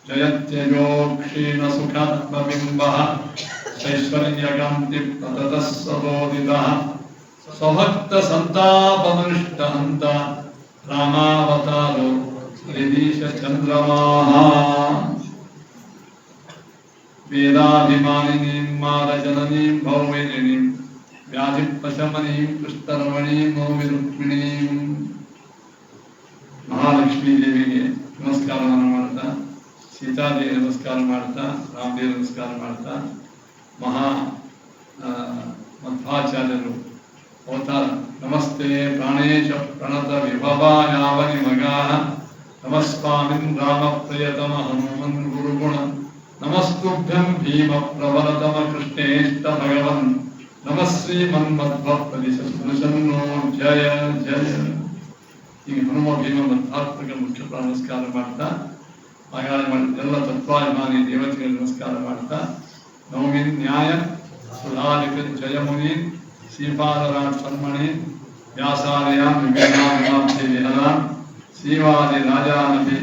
ಜಯತ್ಯಜೋ ಕ್ಷೀಣ ಸುಖಾತ್ಮಬಿಂಬಃ ಶೈಶ್ವರ್ಯಕಾಂತಿ ಪತತಃ ಸದೋದಿತಃ ಸ್ವಭಕ್ತ ಸಂತಾಪಮೃಷ್ಟ ಹಂತ ರಾಮಾವತಾರೋ ಹೃದೀಶ ಚಂದ್ರಮಾಃ ವೇದಾಭಿಮಾನಿನೀಂ ಮಾರಜನನೀಂ ಭೌಮೇನಿನೀಂ ವ್ಯಾಧಿಪಶಮನೀಂ ಕೃಷ್ಣರಮಣೀಂ ಮೌಮಿ ರುಕ್ಮಿಣೀಂ ಮಹಾಲಕ್ಷ್ಮೀ ದೇವಿಗೆ ನಮಸ್ಕಾರವನ್ನು ಮಾಡ್ತಾ, ಸೀತಾದೇವಿ ನಮಸ್ಕಾರ ಮಾಡ್ತಾ, ರಾಮದೇವಿ ನಮಸ್ಕಾರ ಮಾಡ್ತಾ, ಮಧ್ವಾಚಾರ್ಯರು ಅವತಾರ ನಮಸ್ತೆ ಪ್ರಾಣೇಶ ಪ್ರಣತ ವಿಭವಾಯಾವನಿ ಮಗಾಃ ನಮಸ್ವಾಮಿನ್ ರಾಮ ಪ್ರಿಯತಮ ಹನುಮನ್ ಗುರುಗುಣ ನಮಸ್ತುಭ್ಯಂ ಭೀಮ ಪ್ರಬಲತಮ ಕೃಷ್ಣೇಷ್ಟ ಭಗವನ್ ನಮಃ ಶ್ರೀಮನ್ಮಧ್ವಪದಿಶನ್ನೋ ಜಯ ಜಯ. ಈಗ ಹನುಮ ಭೀಮ ಮಧ್ವಾತ್ಮಕ ಮುಖ್ಯ ನಮಸ್ಕಾರ ಮಾಡ್ತಾ, ಆಗಾಳೆ ಮಾಡಿದ ಎಲ್ಲ ತತ್ವಾಭಿಮಾನಿ ದೇವತೆಗಳಿಗೆ ನಮಸ್ಕಾರ ಮಾಡ್ತಾ, ನವಮಿ ನ್ಯಾಯ ಸುಧಾರಿಕ ಜಯಮುನಿ ಶ್ರೀಪಾದರಾಜ ಸನ್ಮಣಿ ವ್ಯಾಸಾರ್ಯಾಂ ವಿವೇಕಾನಂದೇವಿಹರಾನ್ ಶ್ರೀವಾದಿ ರಾಜಾನಪಿ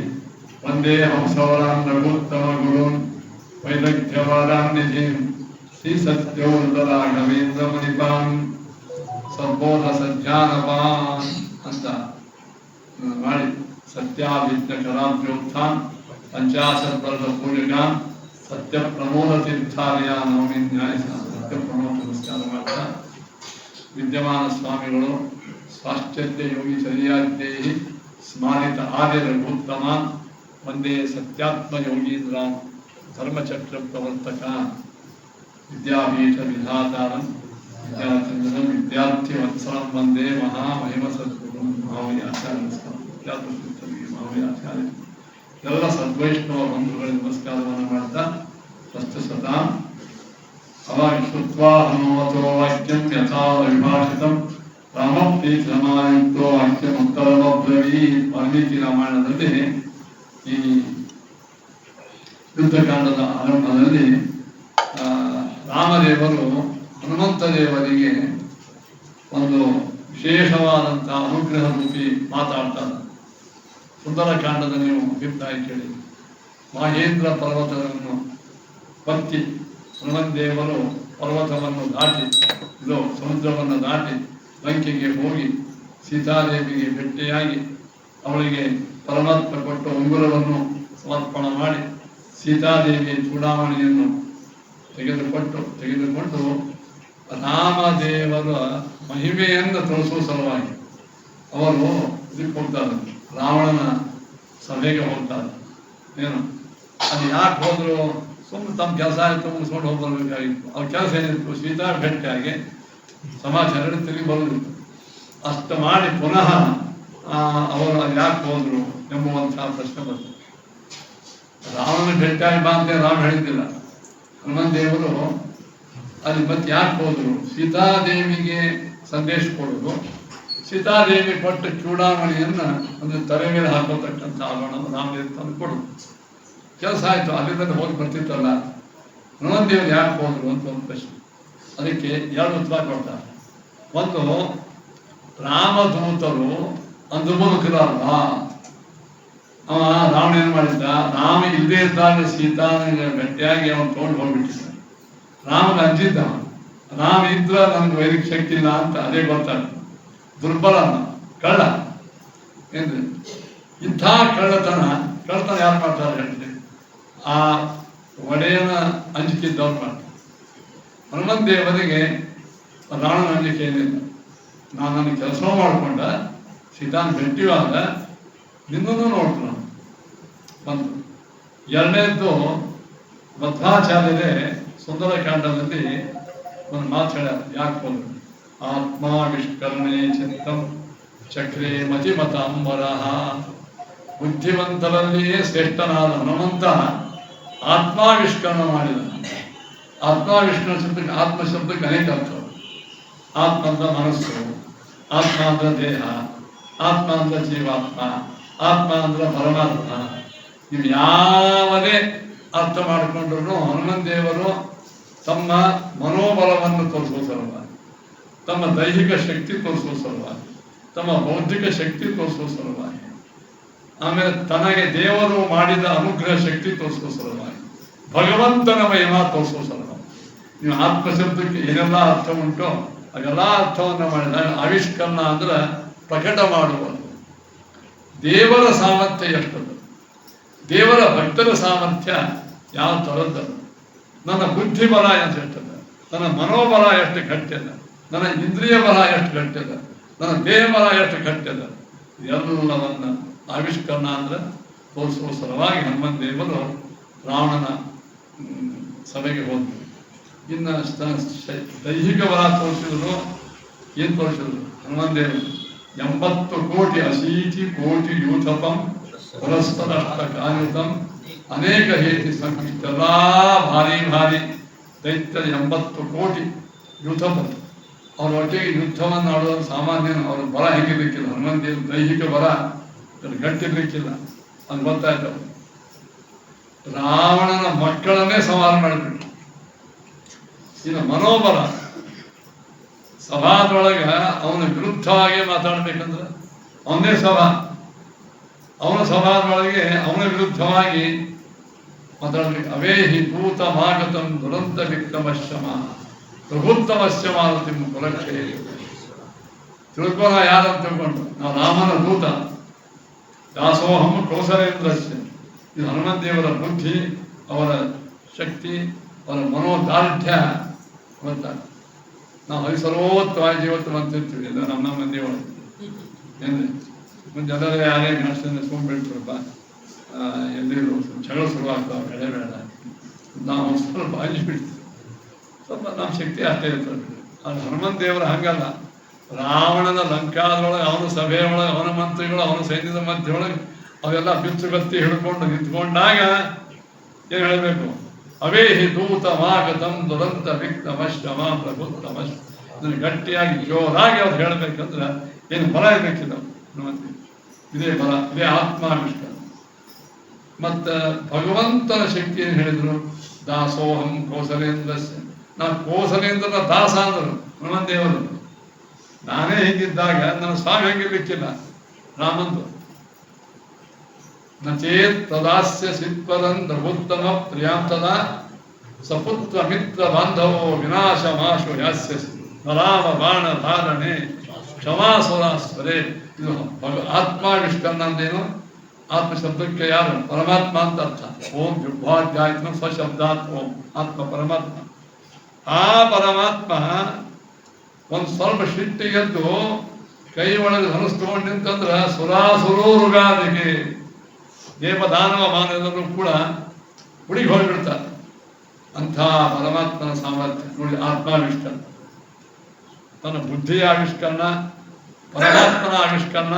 ವಂದೇ ಹಂಸವರಾನ್ ರಘುತ್ತಮ ಗುರುನ್ ವೈದಗ್ಧ್ಯವಾರಾನ್ನಿಧಿಂ ಶ್ರೀ ಸತ್ಯೋದರಾಘವೇಂದ್ರ ಮುನಿಪಾನ್ ಸಂಬೋಧ ಸಜ್ಜಾನಪಾನ್ ಅಂತ ಮಾಡಿ ಸತ್ಯಾಭಿಜ್ಞ ಕರಾಭ್ಯೋತ್ಥಾನ್ ಪಂಚಾಶತ್ ವರ್ಷ ಪೂರ್ಣಿಕಾನ್ ಸತ್ಯ ಪ್ರಮೋದ ತೀರ್ಥಾಲಯ ನವಮಿ ನ್ಯಾಯ ಸತ್ಯ ಪ್ರಮೋದ ನಮಸ್ಕಾರ ಮಾಡ್ತಾ, ವಿದ್ಯಮಾನ ಸ್ವಾಮಿಗಳು ಸ್ವಾಶ್ಚರ್ಯ ಯೋಗಿ ಚರ್ಯಾದ್ಯೈ ಸ್ಮಾರಿತ ಆರ್ಯ ರಘುತ್ತಮಾನ್ ವಂದೇ ಸತ್ಯಾತ್ಮ ಯೋಗೀಂದ್ರಾನ್ ಧರ್ಮಚಕ್ರ ಪ್ರವರ್ತಕ ವಿದ್ಯಾಪೀಠ ವಿಧಾತಾರಂ ವಿದ್ಯಾಚಂದ್ರಂ ವಿದ್ಯಾರ್ಥಿ ವತ್ಸಲಂ ವಂದೇ ಮಹಾಮಹಿಮ ಸದ್ಗುರುಂ ಮಹಾಮಯ ಆಚಾರ್ಯ ಮಹಾಮಯ ಆಚಾರ್ಯ ಎಲ್ಲ ಸದ್ವೈಷ್ಣವ ಬಂಧುಗಳಿಗೆ ನಮಸ್ಕಾರವನ್ನು ಮಾಡ್ತಾ, ಸ್ವಸ್ಥತಾಂ ಅವಾಗ ಶ್ರುತ್ವಾ ಹನುಮತೋ ವಾಕ್ಯಂ ಯಥಾ ವಿಭಾಷಿತಂ ರಾಮಪ್ರೀತಿರಮಾಯುಕ್ತೋ ವಾಕ್ಯಂ ಉತ್ತರಮಬ್ರವೀತ್. ವಾಲ್ಮೀಕಿ ರಾಮಾಯಣದಲ್ಲಿ ಈ ಯುದ್ಧಕಾಂಡದ ಆರಂಭದಲ್ಲಿ ರಾಮದೇವರು ಹನುಮಂತ ದೇವರಿಗೆ ಒಂದು ವಿಶೇಷವಾದಂತಹ ಅನುಗ್ರಹ ರೂಪಿ ಮಾತಾಡ್ತಾರೆ. ಸುಂದರಕಾಂಡದ ನೀವು ಅಭಿಪ್ರಾಯ ಕೇಳಿ. ಮಹೇಂದ್ರ ಪರ್ವತವನ್ನು ಬತ್ತಿ ಹನುಮಂತ ದೇವರು ಪರ್ವತವನ್ನು ದಾಟಿ, ಇದು ಸಮುದ್ರವನ್ನು ದಾಟಿ ಲಂಕೆಗೆ ಹೋಗಿ ಸೀತಾದೇವಿಗೆ ಭೇಟಿಯಾಗಿ ಅವಳಿಗೆ ಪರಮಾತ್ಮ ಕೊಟ್ಟ ಉಂಗುರವನ್ನು ಸಮರ್ಪಣೆ ಮಾಡಿ ಸೀತಾದೇವಿಯ ಚೂಡಾಮಣಿಯನ್ನು ತೆಗೆದುಕೊಂಡು ರಾಮದೇವರ ಮಹಿಮೆಯನ್ನು ತೋರಿಸುವ ಸಲುವಾಗಿ ಅವರು ಇದಕ್ಕೆ ಹೋಗ್ತಾರೆ, ರಾವಣನ ಸಭೆಗೆ ಹೋಗ್ತಾರೆ. ಏನು ಅದು ಯಾಕೆ ಹೋದ್ರು? ಸುಮ್ಮನೆ ತಮ್ಮ ಕೆಲಸ ಆಯಿತು ಮುಗಿಸ್ಕೊಂಡು ಹೋಗಿ ಬರ್ಬೇಕಾಗಿತ್ತು. ಅವ್ರ ಕೆಲಸ ಏನಿತ್ತು? ಸೀತಾ ಭೇಟಿಯಾಗಿ ಸಮಾಚಾರ ತಿರುಗಿ ಬರೋದಿತ್ತು. ಅಷ್ಟು ಮಾಡಿ ಪುನಃ ಅವರು ಅದು ಯಾಕೆ ಹೋದ್ರು ಎಂಬುವಂತಹ ಪ್ರಶ್ನೆ ಬಂತು. ರಾವಣನ ಭೇಟಿಯಾಗಿ ಬಾ ಅಂತ ರಾಮ ಹೇಳಿದ್ದಿಲ್ಲ. ಹನುಮಂತ ದೇವರು ಅಲ್ಲಿ ಮತ್ತೆ ಯಾಕೆ ಹೋದ್ರು? ಸೀತಾದೇವಿಗೆ ಸಂದೇಶ ಕೊಡೋದು, ಸೀತಾದೇವಿ ಕೊಟ್ಟ ಚೂಡಾಮಣಿಯನ್ನು ಒಂದು ತಲೆ ಮೇಲೆ ಹಾಕೋತಕ್ಕಂಥ ಆಭರಣವನ್ನು ರಾಮದೇವ ತಂದು ಕೊಡೋದು. ಕೆಲಸ ಆಯಿತು, ಅಲ್ಲಿಂದ ಹೋಗಿ ಬರ್ತಿತ್ತಲ್ಲ, ಹನುಮಂತ ದೇವರು ಯಾಕೆ ಹೋದ್ರು ಅಂತ ಒಂದು ಪ್ರಶ್ನೆ. ಅದಕ್ಕೆ ಎರಡು ಉತ್ತರ ಕೊಡ್ತಾರೆ. ಒಂದು, ರಾಮದೂತರು ಅಂದುಮುಖರಲ್ಲ. ಅವ ರಾವಣ ಏನು ಮಾಡಿದ್ದ? ರಾಮ ಇಲ್ಲದೇ ಇದ್ದಾಗ ಸೀತಾನ ಗಟ್ಟಿಯಾಗಿ ಅವನು ತೊಗೊಂಡು ಹೋಗ್ಬಿಟ್ಟಿದ್ದ. ರಾಮನ ಅಂಜಿದ್ದ, ರಾಮ ಇದ್ರ ನನ್ಗೆ ವೈರಿಕ ಶಕ್ತಿ ಇಲ್ಲ ಅಂತ ಅದೇ ಗೊತ್ತಾಗ್ತದೆ. ದುರ್ಬಲ ಕಳ್ಳ ಏನ್ರಿ? ಇಂಥ ಕಳ್ಳತನ ಯಾರು ಮಾಡ್ತಾರೆ ಹೇಳ್ರಿ? ಆ ಒಡೆಯನ ಅಂಜಿಕಿದ್ದವ್ರು ಮಾಡ್ತಾರೆ. ಹನುಮಂತ ದೇವರಿಗೆ ರಾವಣನ ಅಂಜಿಕೆ ಏನಿಲ್ಲ. ನಾನು ನನ್ನ ಕೆಲಸ ಮಾಡಿಕೊಂಡ ಸೀತಾನ ಭೇಟಿಯಾದ ನಿನ್ನೂ ನೋಡ್ತು ನಾನು ಬಂತು. ಎರಡನೇದ್ದು, ಮಧ್ವಾಚಾರ್ಯರೇ ಸುಂದರಕಾಂಡದಲ್ಲಿ ಒಂದು ಮಾತು ಹೇಳ್ಯಾರ. ಯಾಕೆ ಬಂದ್ರು? ಆತ್ಮಾವಿಷ್ಕರಣೆ ಚಿತ್ತಂ ಚಕ್ರೇ ಮತಿಮತ ಅಂಬರಹ. ಬುದ್ಧಿವಂತರಲ್ಲಿಯೇ ಶ್ರೇಷ್ಠನಾದ ಹನುಮಂತ ಆತ್ಮಾವಿಷ್ಕರಣ ಮಾಡಿದ. ಆತ್ಮಾವಿಷ್ಕರಣ ಶಬ್ದಕ್ಕೆ, ಆತ್ಮ ಶಬ್ದಕ್ಕೆ ಅನೇಕ ಅರ್ಥಗಳು. ಆತ್ಮ ಅಂದ್ರೆ ಮನಸ್ಸು, ಆತ್ಮ ಅಂದ್ರೆ ದೇಹ, ಆತ್ಮ ಅಂದ್ರೆ ಜೀವಾತ್ಮ, ಆತ್ಮ ಅಂದ್ರೆ ಪರಮಾತ್ಮ. ನೀವು ಯಾವುದೇ ಅರ್ಥ ಮಾಡಿಕೊಂಡ್ರು ಹನುಮಂತ ದೇವರು ತಮ್ಮ ಮನೋಬಲವನ್ನು ತೋರಿಸುವ ಸಲುವಾಗಿ, ತಮ್ಮ ದೈಹಿಕ ಶಕ್ತಿ ತೋರಿಸುವ ಸಲುವಾಗಿ, ತಮ್ಮ ಬೌದ್ಧಿಕ ಶಕ್ತಿ ತೋರಿಸುವ ಸಲುವಾಗಿ ಆಮೇಲೆ ತನಗೆ ದೇವರು ಮಾಡಿದ ಅನುಗ್ರಹ ಶಕ್ತಿ ತೋರಿಸುವ ಸಲುವಾಗಿ, ಭಗವಂತನ ಮಹಿಮಾ ತೋರಿಸುವ ಸಲುವಾಗಿ. ನೀವು ಆತ್ಮಶಬ್ದಕ್ಕೆ ಏನೆಲ್ಲ ಅರ್ಥ ಉಂಟೋ ಅದೆಲ್ಲ ಅರ್ಥವನ್ನು ಮಾಡಿದ. ಆವಿಷ್ಕರಣ ಅಂದ್ರೆ ಪ್ರಕಟ ಮಾಡುವುದು. ದೇವರ ಸಾಮರ್ಥ್ಯ ಎಷ್ಟದು, ದೇವರ ಭಕ್ತರ ಸಾಮರ್ಥ್ಯ ಯಾವ ಥರದ್ದದು. ನನ್ನ ಬುದ್ಧಿ ಬಲ ಎಷ್ಟದ, ನನ್ನ ಮನೋಬಲ ಎಷ್ಟು ಗಟ್ಟಿದ, ನನ್ನ ಇಂದ್ರಿಯ ಬಲ ಎಷ್ಟು ಗಟ್ಟಿದ, ನನ್ನ ದೇಹ ಬಲ ಎಷ್ಟು ಗಟ್ಟಿದ, ಎಲ್ಲವನ್ನು ಆವಿಷ್ಕರಣ ಅಂದ್ರೆ ತೋರಿಸುವ ಸಲುವಾಗಿ ಹನುಮಂತ ದೇವರು ರಾವಣನ ಸಭೆಗೆ ಹೋದ್ರು. ಇನ್ನು ದೈಹಿಕ ಬಲ ತೋರಿಸಿದ್ರು. ಏನು ತೋರಿಸಿದ್ರು ಹನುಮಂತ ದೇವರು? 80 ಕೋಟಿ 80 ಕೋಟಿ ಯೂಥಪಂ ಪರಸ್ಪರಷ್ಟ ಕಾಯುತಂ ಅನೇಕ ಹೇತಿ ಸಂಕಷ್ಟೆಲ್ಲ ಭಾರಿ ಭಾರಿ ದೈತ್ಯ 80 ಕೋಟಿ ಯೂಥಪಂ. ಅವ್ರ ಒಟ್ಟಿಗೆ ಯುದ್ಧವನ್ನು ಆಡೋದು ಸಾಮಾನ್ಯ. ಅವ್ರ ಬಲ ಹೆಂಗಿರ್ಲಿಕ್ಕಿಲ್ಲ, ಹನುಮಂತ ದೇವರು ದೈಹಿಕ ಬಲ ಗಟ್ಟಿರ್ಲಿಕ್ಕಿಲ್ಲ. ಅದು ಗೊತ್ತಾಯ್ತು. ರಾವಣನ ಮಕ್ಕಳನ್ನೇ ಸಂಹಾರ ಮಾಡಿಬಿಟ್ರು. ಇನ್ನು ಮನೋಬಲ, ಸಭಾದೊಳಗ ಅವನ ವಿರುದ್ಧವಾಗಿ ಮಾತಾಡ್ಬೇಕಂದ್ರೆ ಅವನೇ ಸಭಾ, ಅವನ ಸಭಾದೊಳಗೆ ಅವನ ವಿರುದ್ಧವಾಗಿ ಮಾತಾಡ್ಬೇಕು. ಅವೇಹಿ ಭೂತ ಮಾಗತಂ ದುರಂತ ವಿಕ್ರಮಶ್ರಮ ಪ್ರಭುತ್ತಮಶ್ಯಮಾನತಿ ಕುಲಕ್ಷೇ. ತಿಳ್ಕೊಳ ಯಾರಂತ ತಿಳ್ಕೊಂಡು ನಾವು ರಾಮನ ದೂತ, ದಾಸೋಹಂ ಕೌಸಲೇಂದ್ರಸ್ಯ. ಇದು ಹನುಮಂತ ದೇವರ ಬುದ್ಧಿ, ಅವರ ಶಕ್ತಿ, ಅವರ ಮನೋದಾರ್ಢ್ಯ ಗೊತ್ತಾಗ. ನಾವು ಹರಿಸರ್ವೋತ್ತವಾಗಿ ಜೀವತ್ತು ಅಂತಿರ್ತೀವಿ ಎಲ್ಲ ನಮ್ಮ ಮಂದಿ ಒಳಗೆ. ಏನ್ರಿ ಮುಂದೆ ಜನರೇ ಯಾರೇ ಅಷ್ಟನ್ನು ಸುಮ್ಮಬಿಡ್ತಾರಪ್ಪ, ಎಲ್ಲಿರು ಜಗಳ ಶುರುವಾಗ್ತಾವೆ, ಬೆಳೆ ಬೇಡ, ನಾವು ಸ್ವಲ್ಪ ಹಂಚಿಬಿಡ್ತೀವಿ. ಸ್ವಲ್ಪ ನಮ್ಮ ಶಕ್ತಿ ಅಷ್ಟೇ ಇರ್ತದೆ. ಅದು ಹನುಮಂತ ದೇವರು ಹಂಗಲ್ಲ. ರಾವಣನ ಲಂಕಾದೊಳಗೆ, ಅವನ ಸಭೆಯೊಳಗೆ, ಅವನ ಮಂತ್ರಿಗಳು, ಅವನ ಸೈನ್ಯದ ಮಧ್ಯೆಯೊಳಗೆ ಅವೆಲ್ಲ ಬಿಚ್ಚುಗತ್ತಿ ಹಿಡ್ಕೊಂಡು ನಿಂತ್ಕೊಂಡಾಗ ಏನು ಹೇಳಬೇಕು? ಅವೇಹಿ ದೂತಮಾಗತಂ ದುರಂತ ವಿಕ್ರಮಶ್ರಮ ಪ್ರಭುತ್ತಮಶ್. ಇದನ್ನು ಗಟ್ಟಿಯಾಗಿ ಜೋರಾಗಿ ಅವ್ರು ಹೇಳಬೇಕಂದ್ರೆ ಏನು ಬಲ ಇರಬೇಕಿಲ್ಲ ಹನುಮಂತ. ಇದೇ ಬಲ, ಇದೇ ಆತ್ಮಾವಿಷ್ಕಾರ. ಮತ್ತು ಭಗವಂತನ ಶಕ್ತಿ ಏನು ಹೇಳಿದ್ರು? ದಾಸೋಹಂ ಕೌಸಲೇಂದ್ರಸ್ಯ. ನಾನು ಕೌಸಲೇಂದ್ರನ ದಾಸ ಅಂದರು ಹನುಮಂತ ದೇವರು. ನಾನೇ ಹೀಗಿದ್ದಾಗ ನನ್ನ ಸ್ವಾಮಿ ಹಂಗಿರ್ಲಿಕ್ಕಿಲ್ಲ ರಾಮಂದು. ನಚೇತ್ ತದಾಸ್ಯ ಸಿತ್ವರನ್ ರಘುತ್ತಮ ಪ್ರಿಯಾಂತದ ಸಪುತ್ರ ಮಿತ್ರ ಬಾಂಧವೋ ವಿನಾಶ ಮಾಶು ಯಾಸ್ಯಸಿ ನರಾಮ ಬಾಣ ಧಾರಣೆ ಕ್ಷಮಾಸುರಾಸ್ವರೇ. ಇದು ಆತ್ಮಾವಿಷ್ಕರಣ ಅಂದೇನು? ಆತ್ಮ ಶಬ್ದಕ್ಕೆ ಯಾರು? ಪರಮಾತ್ಮ ಅಂತ ಅರ್ಥ. ಓಂ ಜುಭಾಧ್ಯಾತ್ಮ ಸ್ವಶಬ್ದಾತ್ ಓಂ. ಆತ್ಮ ಪರಮಾತ್ಮ. ಆ ಪರಮಾತ್ಮ ಒಂದು ಸ್ವಲ್ಪ ಶಿಟ್ಟಿಗೆದ್ದು ಕೈ ಒಳಗೆ ಧನುಸ್ ತಗೊಂಡು ನಿಂತಂದ್ರೆ ಸುರಾಸುರೋರುಗಾದಿಗೆ ದೇವದಾನವ ಮಾನವರು ಕೂಡ ಹುಡುಗಿ ಹೋಗಿಬಿಡ್ತಾರೆ. ಅಂಥ ಪರಮಾತ್ಮನ ಸಾಮರ್ಥ್ಯ ನೋಡಿ. ಆತ್ಮಾವಿಷ್ಕರಣ, ತನ್ನ ಬುದ್ಧಿಯ ಆವಿಷ್ಕರಣ, ಪರಮಾತ್ಮನ ಆವಿಷ್ಕರಣ,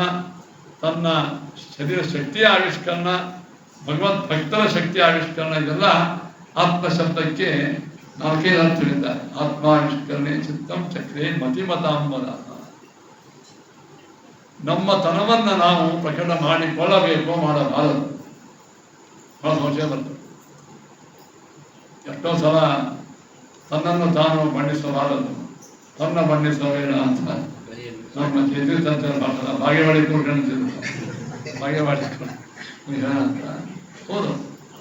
ತನ್ನ ಶರೀರ ಶಕ್ತಿಯ ಆವಿಷ್ಕರಣ, ಭಗವದ್ ಭಕ್ತರ ಶಕ್ತಿಯ ಆವಿಷ್ಕರಣ, ಇದೆಲ್ಲ ಆತ್ಮಶಬ್ದಕ್ಕೆ ನಾಲ್ಕೈದು ಅರ್ಥಗಳಿದ್ದಾರೆ. ಆತ್ಮಾವಿಷ್ಕರಣೆ ಚಿತ್ತಂ ಚಕ್ರೇ ಮತಿಮತಾಂಬರ. ನಮ್ಮ ತನವನ್ನು ನಾವು ಪ್ರಕಟ ಮಾಡಿಕೊಳ್ಳಬೇಕು, ಮಾಡಬಾರದು. ಬಹಳ ಸಂಶಯ ಬರ್ತದೆ. ಎಷ್ಟೋ ಸಲ ತನ್ನನ್ನು ತಾನು ಬಣ್ಣಿಸಬಾರದು, ತನ್ನ ಬಣ್ಣಿಸಬೇಡ ಅಂತ ನಮ್ಮ ಚೇತನ ಭಾಗ್ಯವಾಡಿ ಕೂರ್ಕೊಂಡಿದ್ರು. ಭಾಗ್ಯವಾಡಿ ಅಂತ ಹೌದು.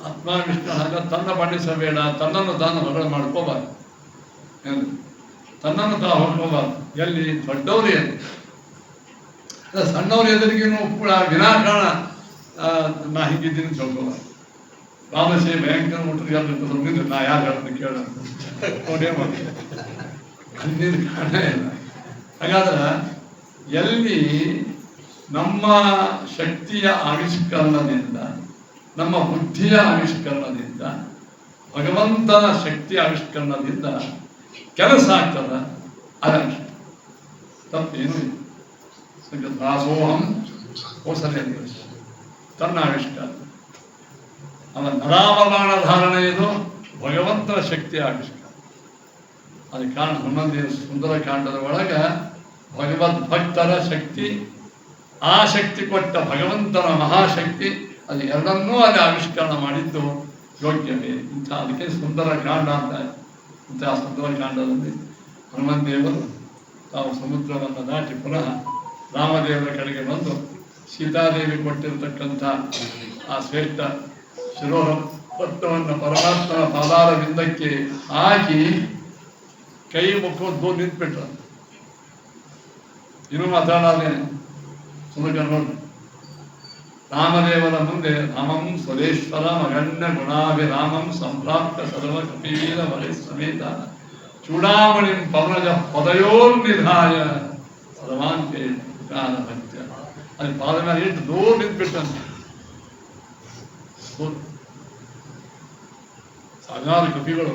ಆತ್ಮಾವಿಷ್ಕರಣ ಆಗ ತನ್ನ ಬಣ್ಣಿಸಬೇಡ, ತನ್ನನ್ನು ತಾನು ಹೊರಗಡೆ ಮಾಡ್ಕೋಬಾರ್ದು, ತನ್ನನ್ನು ತಾನು ಹೊಡ್ಕೋಬಾರ್ದು. ಎಲ್ಲಿ ದೊಡ್ಡವರು ಎಲ್ಲಿ ಸಣ್ಣವ್ರ ಎದುರಿಗೂ ಕೂಡ ವಿನಾಕಾರಣ ನಾ ಹೀಗಿದ್ದೀನಿ ತಿಳ್ಕೋಬಾರ್ದು. ರಾಮಸೇ ಭಯಂಕರ ಮುಟ್ಟಿಗೆ ನಾ ಯಾರು ಹೇಳ್ತೀನಿ ಕೇಳ ನೋಡೇ ಮಾಡ್ತೀನಿ. ಅಲ್ಲಿಂದ ಕಾರಣ ಇಲ್ಲ. ಹಾಗಾದ್ರೆ ಎಲ್ಲಿ ನಮ್ಮ ಶಕ್ತಿಯ ಆವಿಷ್ಕರಣದಿಂದ, ನಮ್ಮ ಬುದ್ಧಿಯ ಆವಿಷ್ಕರಣದಿಂದ, ಭಗವಂತನ ಶಕ್ತಿಯ ಆವಿಷ್ಕರಣದಿಂದ ಕೆಲಸ ಆಗ್ತದ, ಅದಕ್ಕೆ ತಪ್ಪೇನು ಇಲ್ಲ. ದಾಸೋಹಂ ಕೌಸಲೇಂದ್ರ ತನ್ನ ಆವಿಷ್ಕಾರ. ಅವನ ನರಾವರಣ ಧಾರಣೆ ಇದು ಭಗವಂತನ ಶಕ್ತಿಯ ಆವಿಷ್ಕಾರ. ಅದಕ್ಕೆ ಕಾರಣ ಹನುಮಂತ ಸುಂದರ ಕಾಂಡದ ಒಳಗೆ ಭಗವದ್ ಭಕ್ತರ ಶಕ್ತಿ, ಆ ಶಕ್ತಿ ಕೊಟ್ಟ ಭಗವಂತನ ಮಹಾಶಕ್ತಿ, ಅದು ಎರಡನ್ನೂ ಅಲ್ಲಿ ಆವಿಷ್ಕರಣ ಮಾಡಿದ್ದು ಯೋಗ್ಯವೇ. ಇಂಥ ಅದಕ್ಕೆ ಸುಂದರ ಕಾಂಡ ಅಂತ. ಇಂತಹ ಸುಂದರ ಕಾಂಡದಲ್ಲಿ ಹನುಮಂತ ದೇವರು ತಾವು ಸಮುದ್ರವನ್ನು ದಾಟಿ ಪುನಃ ರಾಮದೇವರ ಕಡೆಗೆ ಬಂದು ಸೀತಾದೇವಿ ಕೊಟ್ಟಿರತಕ್ಕಂಥ ಆ ಶ್ರೇಷ್ಠ ಶಿರೋರತ್ನವನ್ನು ಪರಮಾತ್ಮನ ಪಾದಾರ ಬಿಂದಕ್ಕೆ ಹಾಕಿ ಕೈ ಮುಖದ್ದು ನಿಂತ್ಬಿಟ್ರ. ಇನ್ನೂ ಮಾತಾಡಾದೇನೆ ಸುಮಕ ನೋಡಿ. ರಾಮದೇವರ ಮುಂದೆ ರಾಮಂ ಸ್ವದೇಶ್ವರ ಅಗಣ್ಯ ಗುಣಾಭಿರಾಮಂ ಸಂಪ್ರಾಪ್ತ ಸರ್ವ ಕಪಿವೀರ ವರೆ ಸಮೇತ ಚೂಡಾಮಣಿಂ ಪವನಜ ಪದಯೋರ್ನಿಧಾಯ ಸರ್ವಾಂತೆ ಕಾಲ ಭಕ್ತ್ಯ. ಅಲ್ಲಿ ಪಾದ ಮೇಲೆ ಇಟ್ಟು ದೂರ ನಿಂತ್ಬಿಟ್ಟಂತೆ. ಸಾವಿರಾರು ಕಪಿಗಳು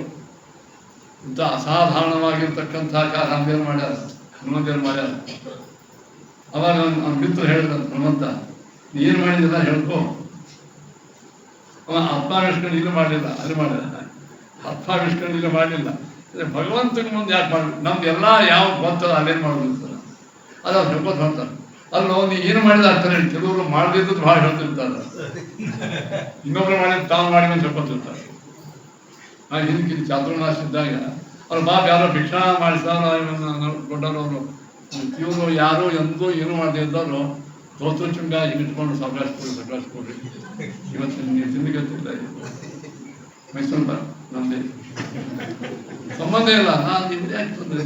ಇಂಥ ಅಸಾಧಾರಣವಾಗಿರ್ತಕ್ಕಂಥ ರಾಮದೇವರು ಮಾಡ್ಯಾರ, ಹನುಮಂತೇವರು ಮಾಡ್ಯಾರ. ಅವಾಗ ಅವ್ನ ಮಿತ್ರ ಹೇಳಿದ, ಹನುಮಂತ ನೀನು ಮಾಡಿದಿಲ್ಲ ಹೇಳ್ಕೊ. ಅವ ಆತ್ಮಾವಿಷ್ಕರಣ ಇದು ಮಾಡಲಿಲ್ಲ, ಅದು ಮಾಡಿದ. ಆತ್ಮಾವಿಷ್ಕರಣ ಇದು ಮಾಡಲಿಲ್ಲ. ಭಗವಂತನ ಮುಂದೆ ಯಾಕೆ ಮಾಡಿ, ನಮ್ದು ಎಲ್ಲ ಯಾವ ಗೊತ್ತದ ಅಲ್ಲೇನು ಮಾಡೋದಿರ್ತಾರೆ, ಅದು ಅವ್ರು ಹೇಳ್ಕೊತ ಹೇಳ್ತಾರೆ. ಅಲ್ಲೋ ನೀ ಏನು ಮಾಡಿದ ಆಗ್ತಾರೆ. ಕೆಲವರು ಮಾಡದಿದ್ದು ಭಾಳ ಹೇಳ್ತಿರ್ತಾರೆ, ಇನ್ನೊಬ್ರು ಮಾಡಿದ್ದು ತಾವು ಮಾಡಿ ಅಂತ ಹೇಳ್ಕೊತಿರ್ತಾರೆ. ನಾನು ಹಿಂದಿನ ಚಾತುರ್ಮಾಸ ಇದ್ದಾಗ ಅವ್ರು ಬಾಬ್ ಯಾರೋ ಭಿಕ್ಷಾ ಮಾಡಿಸ್ತಾರೋ ಕೊಟ್ಟವರು, ಇವರು ಯಾರು ಎಂದೂ ಏನು ಮಾಡದೇ ಇದ್ದವರು ದೋಸ್ತು ಚುಂಗ ಇಟ್ಕೊಂಡು ಸಾವಕಾಶ ಕೊಡ್ರಿ. ಇವತ್ತು ನೀವು ತಿಂದಿಗತ್ತಿಲ್ಲ, ಮೈಸೂರು ಬರ ನಮ್ಮದೇ ಸಂಬಂಧ ಇಲ್ಲ. ನಾನು ನಿಮ್ದು ಯಾಕೆ ತೊಂದರೆ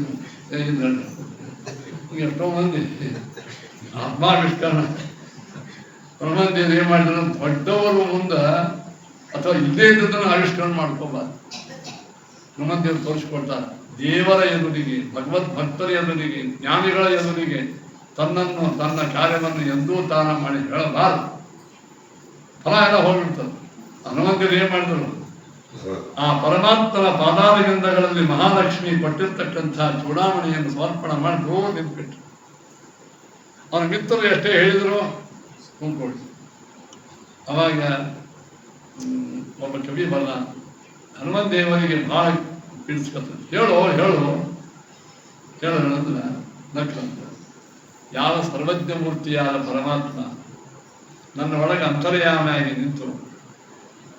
ಎಷ್ಟೋ ಮಂದಿ ಆತ್ಮಾವಿಷ್ಕರಣ ಪ್ರಬಂಧೇವ್ರು ಏನು ಮಾಡಿದ್ರು, ದೊಡ್ಡವರು ಮುಂದೆ ಅಥವಾ ಇಲ್ಲೇ ಇದ್ದದನ್ನು ಆವಿಷ್ಕರಣ ಮಾಡ್ಕೋಬಾರ್ದು. ಹನುಮಂತೇವರು ತೋರಿಸ್ಕೊಡ್ತಾರೆ. ದೇವರ ಎದುರಿಗೆ, ಭಗವದ್ ಭಕ್ತರ ಎದುರಿಗೆ, ಜ್ಞಾನಿಗಳ ಎದುರಿಗೆ ತನ್ನನ್ನು ತನ್ನ ಕಾರ್ಯವನ್ನು ಎಂದೂ ತಾನ ಮಾಡಿ ಹೇಳಬಾರದು. ಫಲ ಎಲ್ಲ ಹೋಗಿರ್ತದೆ. ಹನುಮಂತರು ಏನು ಮಾಡಿದ್ರು, ಆ ಪರಮಾತ್ಮನ ಪಾದಾರವಿಂದಗಳಲ್ಲಿ ಮಹಾಲಕ್ಷ್ಮಿ ಕೊಟ್ಟಿರ್ತಕ್ಕಂಥ ಚೂಡಾಮಣಿಯನ್ನು ಸಮರ್ಪಣೆ ಮಾಡಿ ದೂರ ನಿಂತ್ಬಿಟ್ರು. ಅವನ ಮಿತ್ರರು ಎಷ್ಟೇ ಹೇಳಿದ್ರು ಕೂತ್ಕೊಳ್ತು. ಅವಾಗ ಒಬ್ಬ ಕವಿ ಬಲ್ಲ ಹನುಮಂತ ದೇವರಿಗೆ ಭಾಳ ಪೀಡಿಸ್ಕೊತ, ಹೇಳು ಹೇಳಂದ್ರೆ ನಕ್ಕಂತ. ಯಾವ ಸರ್ವಜ್ಞ ಮೂರ್ತಿಯಾದ ಪರಮಾತ್ಮ ನನ್ನ ಒಳಗೆ ಅಂತರ್ಯಾಮಿಯಾಗಿ ನಿಂತು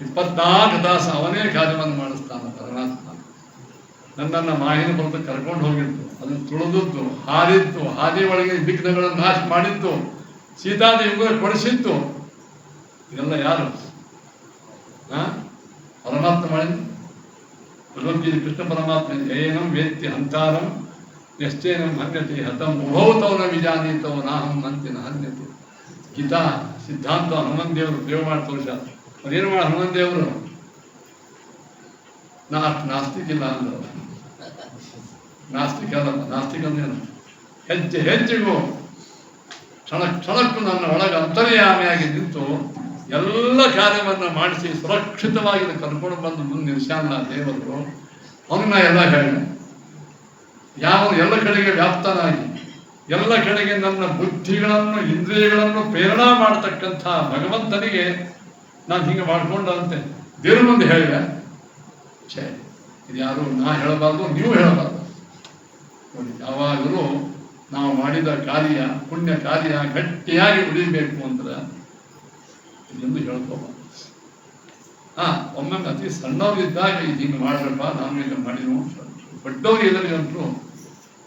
24 ತಾಸು ಅವನೇ ಕಾರ್ಯವನ್ನು ಮಾಡಿಸ್ತಾನೆ. ಪರಮಾತ್ಮ ನನ್ನನ್ನು ಮಾಹಿನ ಬರೆದು ಕರ್ಕೊಂಡು ಹೋಗಿದ್ದು, ಅದನ್ನು ತುಳಿದದ್ದು, ಹಾರಿದ್ದು, ಹಾದಿ ಒಳಗೆ ವಿಘ್ನಗಳನ್ನು ನಾಶ ಮಾಡಿದ್ದು, ಸೀತಾದೇವಿಗೆ ಕೊಡಿಸಿದ್ದು, ಇದೆಲ್ಲ ಯಾರು? ಪರಮಾತ್ಮ ಮಾಡಿದ್ದು. ಭಗವದ್ಗೀತೆ ಕೃಷ್ಣ ಪರಮಾತ್ಮ ಏನಂ ವೇತ್ತಿ ಹಂತಾರಂ ಎಷ್ಟೇನಂ ಹನ್ಯತೆ ಹತಂ ಉಭೌತವನ ವಿಜಾನೀತವ ನಾಹಂ ಅಂತಿನ ಹನ್ಯತೆ. ಗೀತಾ ಸಿದ್ಧಾಂತ ಹನುಮಂತ ದೇವರು ಪ್ರಯೋಗ ಮಾಡಿ ತೋರಿಸ್ಯಾರ. ಅದೇನು ಮಾಡಿ ಹನುಮಂತ ದೇವರು ನಾಸ್ತಿಕಿಲ್ಲ ಅಂದರು. ನಾಸ್ತಿಕ ಅಲ್ಲ, ನಾಸ್ತಿಕ ಅಂದೇನು, ಹೆಜ್ಜೆಗೂ ಕ್ಷಣಕ್ಕೂ ನನ್ನ ಒಳಗೆ ಅಂತರ್ಯಾಮಿಯಾಗಿ ನಿಂತು ಎಲ್ಲ ಕಾರ್ಯವನ್ನು ಮಾಡಿಸಿ ಸುರಕ್ಷಿತವಾಗಿ ಕರ್ಕೊಂಡು ಬಂದು ಮುಂದೆ ನಿಲ್ಸ್ಯಾನ ದೇವರು. ಅವನ್ನ ಎಲ್ಲ ಹೇಳ ಯಾವ ಎಲ್ಲ ಕಡೆಗೆ ವ್ಯಾಪ್ತನಾಗಿ ಎಲ್ಲ ಕಡೆಗೆ ನನ್ನ ಬುದ್ಧಿಗಳನ್ನು ಇಂದ್ರಿಯಗಳನ್ನು ಪ್ರೇರಣಾ ಮಾಡತಕ್ಕಂಥ ಭಗವಂತನಿಗೆ ನಾನು ಹಿಂಗೆ ಮಾಡ್ಕೊಂಡಂತೆ ದೇವ್ರ ಮುಂದೆ ಹೇಳಿದೆ. ಛೇ, ಇದು ಯಾರು ನಾ ಹೇಳಬಾರ್ದು, ನೀವು ಹೇಳಬಾರ್ದು. ನೋಡಿ, ಯಾವಾಗಲೂ ನಾವು ಮಾಡಿದ ಕಾರ್ಯ, ಪುಣ್ಯ ಕಾರ್ಯ ಗಟ್ಟಿಯಾಗಿ ಉಳಿಬೇಕು ಅಂದ್ರೆ ಇದೆಂದು ಹೇಳ್ಕೋಬಾರ್ದು. ಒಮ್ಮೊಮ್ಮೆ ಅತಿ ಸಣ್ಣವರಿದ್ದಾಗ ಇದು ಹಿಂಗೆ ಮಾಡ್ರಪ್ಪ, ನಾನು ಈಗ ಮಾಡಿದ್ವು. ದೊಡ್ಡವ್ರು ಎದುರಿಗಂತೂ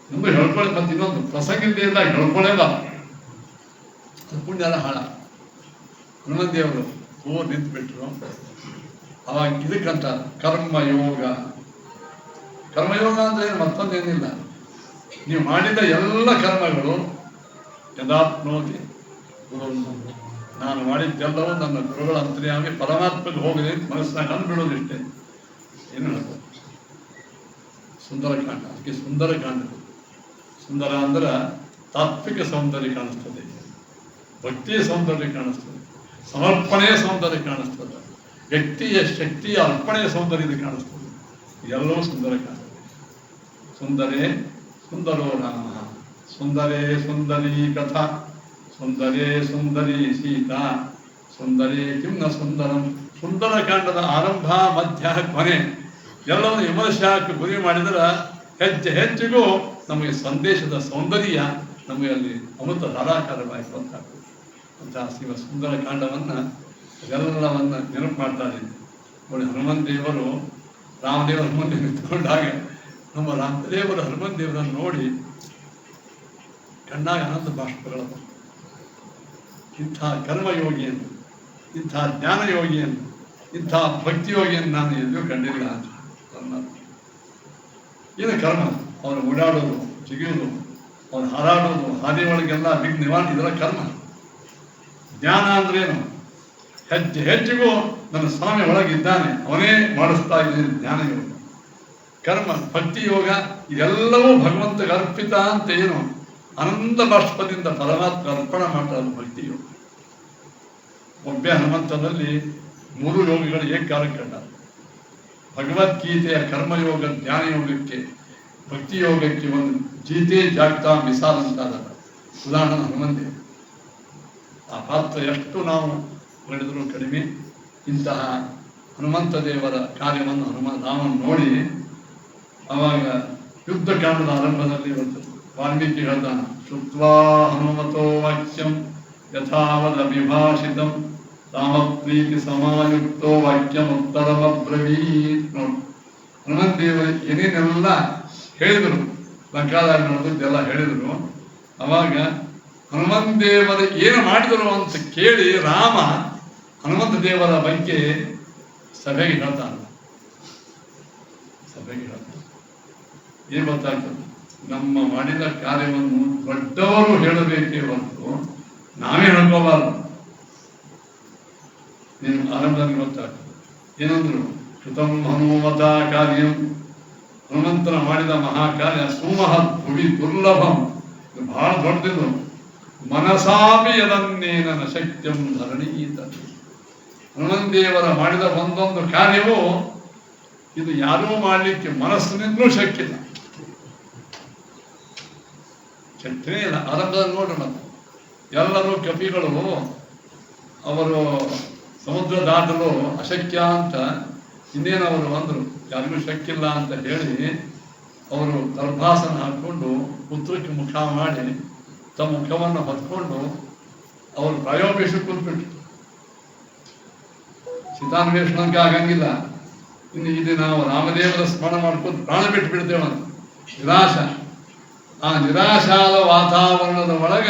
ನಮ್ಗೆ ಹೇಳ್ಕೊಳ್ಳಿ. ಮತ್ತೆ ಇನ್ನೊಂದು ಪ್ರಸಂಗ ಇಲ್ಲದೆ ಇದ್ದಾಗ ಹೇಳ್ಕೊಳ್ಳೇಬಾರ್ದು, ಅದು ಪುಣ್ಯ ಎಲ್ಲ ಹಾಳ. ಹನುಮಂತ ದೇವರು ನಿಂತುಬಿಟ್ರು. ಅವಾಗ ಇದಕ್ಕಂತ ಕರ್ಮಯೋಗ. ಕರ್ಮಯೋಗ ಅಂದರೆ ಮತ್ತೊಂದೇನಿಲ್ಲ, ನೀವು ಮಾಡಿದ ಎಲ್ಲ ಕರ್ಮಗಳು ಯದಾಪ್ನೋತಿ ಗುರು, ನಾನು ಮಾಡಿದ್ದೆಲ್ಲವೂ ನನ್ನ ಗುರುಗಳ ಅಂತರ್ಯಾಮಿ ಪರಮಾತ್ಮಗೆ ಹೋಗಿದೆ ಮನಸ್ಸಿನಾಗ ಅಂದ್ಬಿಡೋದಿಷ್ಟೇ. ಏನು ಹೇಳ್ಬೋದು, ಸುಂದರಕಾಂಡ. ಅದಕ್ಕೆ ಸುಂದರಕಾಂಡ. ಸುಂದರ ಅಂದ್ರೆ ತಾತ್ವಿಕ ಸೌಂದರ್ಯ ಕಾಣಿಸ್ತದೆ, ಭಕ್ತಿಯ ಸೌಂದರ್ಯ ಕಾಣಿಸ್ತದೆ, ಸಮರ್ಪಣೆಯ ಸೌಂದರ್ಯ ಕಾಣಿಸ್ತದೆ, ವ್ಯಕ್ತಿಯ ಶಕ್ತಿಯ ಅರ್ಪಣೆಯ ಸೌಂದರ್ಯದ ಕಾಣಿಸ್ತದೆ. ಎಲ್ಲವೂ ಸುಂದರಕಾಂಡ. ಸುಂದರೇ ಸುಂದರೋ ರಾಮ, ಸುಂದರೇ ಸುಂದರಿ ಕಥಾ, ಸುಂದರೇ ಸುಂದರಿ ಸೀತಾ, ಸುಂದರೇ ಕಿಮ್ನ ಸುಂದರಂ. ಸುಂದರಕಾಂಡದ ಆರಂಭ ಮಧ್ಯ ಕೊನೆ ಎಲ್ಲವನ್ನು ವಿಮರ್ಶಾಕ್ಕೆ ಗುರಿ ಮಾಡಿದರೆ ಹೆಜ್ಜೆಗೂ ನಮಗೆ ಸಂದೇಶದ ಸೌಂದರ್ಯ ನಮಗೆ ಅಲ್ಲಿ ಅಮೃತ ಧಾರಾಕಾರವಾಗಿ ಗೊತ್ತಾಗ್ತದೆ. ಅಂತ ಶಿವ ಸುಂದರಕಾಂಡವನ್ನು ಎಲ್ಲವನ್ನು ನೆನಪು ಮಾಡ್ತಾ ಇದ್ದೀನಿ. ನೋಡಿ, ಹನುಮಂತ ದೇವರು ರಾಮದೇವರ ಮುಂದೆ ನಿಂತ್ಕೊಂಡಾಗ ನಮ್ಮ ರಾಮದೇವರು ಹನುಮಂತ ದೇವರನ್ನು ನೋಡಿ ಕಣ್ಣಾಗ ಆನಂದ ಬಾಷ್ಪಗಳು. ಇಂಥ ಕರ್ಮಯೋಗಿಯನ್ನು, ಇಂಥ ಜ್ಞಾನಯೋಗಿಯನ್ನು, ಇಂಥ ಭಕ್ತಿಯೋಗಿಯನ್ನು ನಾನು ಎಲ್ಲೂ ಕಂಡಿಲ್ಲ ಅಂತ. ಏನು ಕರ್ಮ? ಅವನು ಓಡಾಡೋದು, ಜಿಗಿಯೋದು, ಅವನು ಹಾರಾಡೋದು, ಹಾದಿ ಒಳಗೆಲ್ಲ ವಿಘ್ನ ನಿವಾರಣೆ, ಇದರ ಕರ್ಮ. ಜ್ಞಾನ ಅಂದ್ರೇನು? ಹೆಜ್ಜೆ ಹೆಜ್ಜೆಗೂ ನನ್ನ ಸ್ವಾಮಿ ಒಳಗಿದ್ದಾನೆ, ಅವನೇ ಮಾಡಿಸ್ತಾ ಇದ್ದೀನಿ. ಜ್ಞಾನಯೋಗ, ಕರ್ಮ, ಭಕ್ತಿ ಯೋಗ ಇದೆಲ್ಲವೂ ಭಗವಂತಗೆ ಅರ್ಪಿತ ಅಂತ ಏನು ಆನಂದ ಬಾಷ್ಪದಿಂದ ಪರಮಾತ್ಮ ಅರ್ಪಣೆ ಮಾಡ್ತಾರೆ ಭಕ್ತಿ ಯೋಗ. ಒಬ್ಬೆ ಹನುಮಂತನಲ್ಲಿ 3 ಯೋಗಿಗಳು ಏಕಾಲ ಕಂಡ. ಭಗವದ್ಗೀತೆಯ ಕರ್ಮಯೋಗ, ಜ್ಞಾನಯೋಗಕ್ಕೆ, ಭಕ್ತಿ ಯೋಗಕ್ಕೆ ಒಂದು ಜೀತೆ ಜಾಗ್ತಾ ಮಿಸಾಲ್ ಅಂತಾದ ಉದಾಹರಣೆ ಹನುಮಂತ. ಆ ಪಾತ್ರ ಎಷ್ಟು ನಾವು ಹೇಳಿದರೂ ಕಡಿಮೆ. ಇಂತಹ ಹನುಮಂತ ದೇವರ ಕಾರ್ಯವನ್ನು ನಾವು ನೋಡಿ ಆವಾಗ ಯುದ್ಧಕಾಂಡದ ಆರಂಭದಲ್ಲಿ ಬರ್ತದೆ. ವಾಲ್ಮೀಕಿ ಹೇಳ್ತಾನೆ, ಶ್ರುತ್ವಾ ಹನುಮತೋ ವಾಕ್ಯಂ ಯಥಾವದ ವಿಭಾಷಿತಂ ರಾಮ ಪ್ರೀತಿ ಸಮಾಯುಕ್ತೋ ವಾಕ್ಯಂ ಉತ್ತರಮಬ್ರವೀತ್. ನೋಡಿ, ಹನುಮಂತ ದೇವರು ಏನೇನೆಲ್ಲ ಹೇಳಿದರು, ಲಂಕಾದಾಗ ನಡೆದದ್ದೆಲ್ಲ ಹೇಳಿದರು. ಅವಾಗ ಹನುಮಂತ ದೇವರು ಏನು ಮಾಡಿದರು ಅಂತ ಕೇಳಿ ರಾಮ ಹನುಮಂತ ದೇವರ ಬಗ್ಗೆ ಸಭೆಗೆ ಹೇಳ್ತಾನೆ. ಏನು ಗೊತ್ತಾಗ್ತದೆ? ನಮ್ಮ ಮಾಡಿದ ಕಾರ್ಯವನ್ನು ದೊಡ್ಡವರು ಹೇಳಬೇಕೇ ಹೊರತು ನಾವೇ ಹೇಳ್ಕೋಬಾರ್ದು. ನೀನು ಆರಂಭದಲ್ಲಿ ಗೊತ್ತಾಗ್ತದೆ. ಏನಂದ್ರು? ಕೃತಂ ಹನುಮತ ಕಾರ್ಯಂ, ಹನುಮಂತನ ಮಾಡಿದ ಮಹಾಕಾರ್ಯ ಸುಮಹತ್ ಭುವಿ ದುರ್ಲಭಂ, ಬಹಳ ದೊಡ್ಡದು. ಮನಸಾಪಿ ಯದನ್ನೇನ ನ ಶಕ್ಯಂ ಧರಣೀತ. ಹನುಮಂತೇವರ ಮಾಡಿದ ಒಂದೊಂದು ಕಾರ್ಯವೂ ಇದು ಯಾರೂ ಮಾಡಲಿಕ್ಕೆ ಮನಸ್ಸಿನಿಂದಲೂ ಶಕ್ಯ ಇಲ್ಲ. ಶಕ್ತಿನೇ ಇಲ್ಲ. ಆರಂಭದಲ್ಲಿ ನೋಡೋಣ, ಎಲ್ಲರೂ ಕಪಿಗಳು ಅವರು ಸಮುದ್ರ ದಾಟಲು ಅಶಕ್ಯ ಅಂತ ಇನ್ನೇನು ಅವರು ಅಂದರು, ಯಾರಿಗೂ ಶಕ್ಯ ಇಲ್ಲ ಅಂತ ಹೇಳಿ ಅವರು ಗರ್ಭಾಸನ ಹಾಕ್ಕೊಂಡು ಉತ್ತರಕ್ಕೆ ಮುಖ ಮಾಡಿ ತಮ್ಮ ಮುಖವನ್ನು ಹೊತ್ಕೊಂಡು ಅವರು ಪ್ರಾಯೋಪೇಶಕ್ಕೆ ಕೂತ್ಬಿಟ್ರು. ಸೀತಾನ್ವೇಷಣಕ್ಕೆ ಆಗಂಗಿಲ್ಲ. ಇನ್ನು ಇದು ನಾವು ರಾಮದೇವರ ಸ್ಮರಣ ಮಾಡ್ಕೊಂಡು ಪ್ರಾಣ ಬಿಟ್ಟು ಬಿಡ್ತೇವಂತ ನಿರಾಶ. ಆ ನಿರಾಶಾದ ವಾತಾವರಣದ ಒಳಗ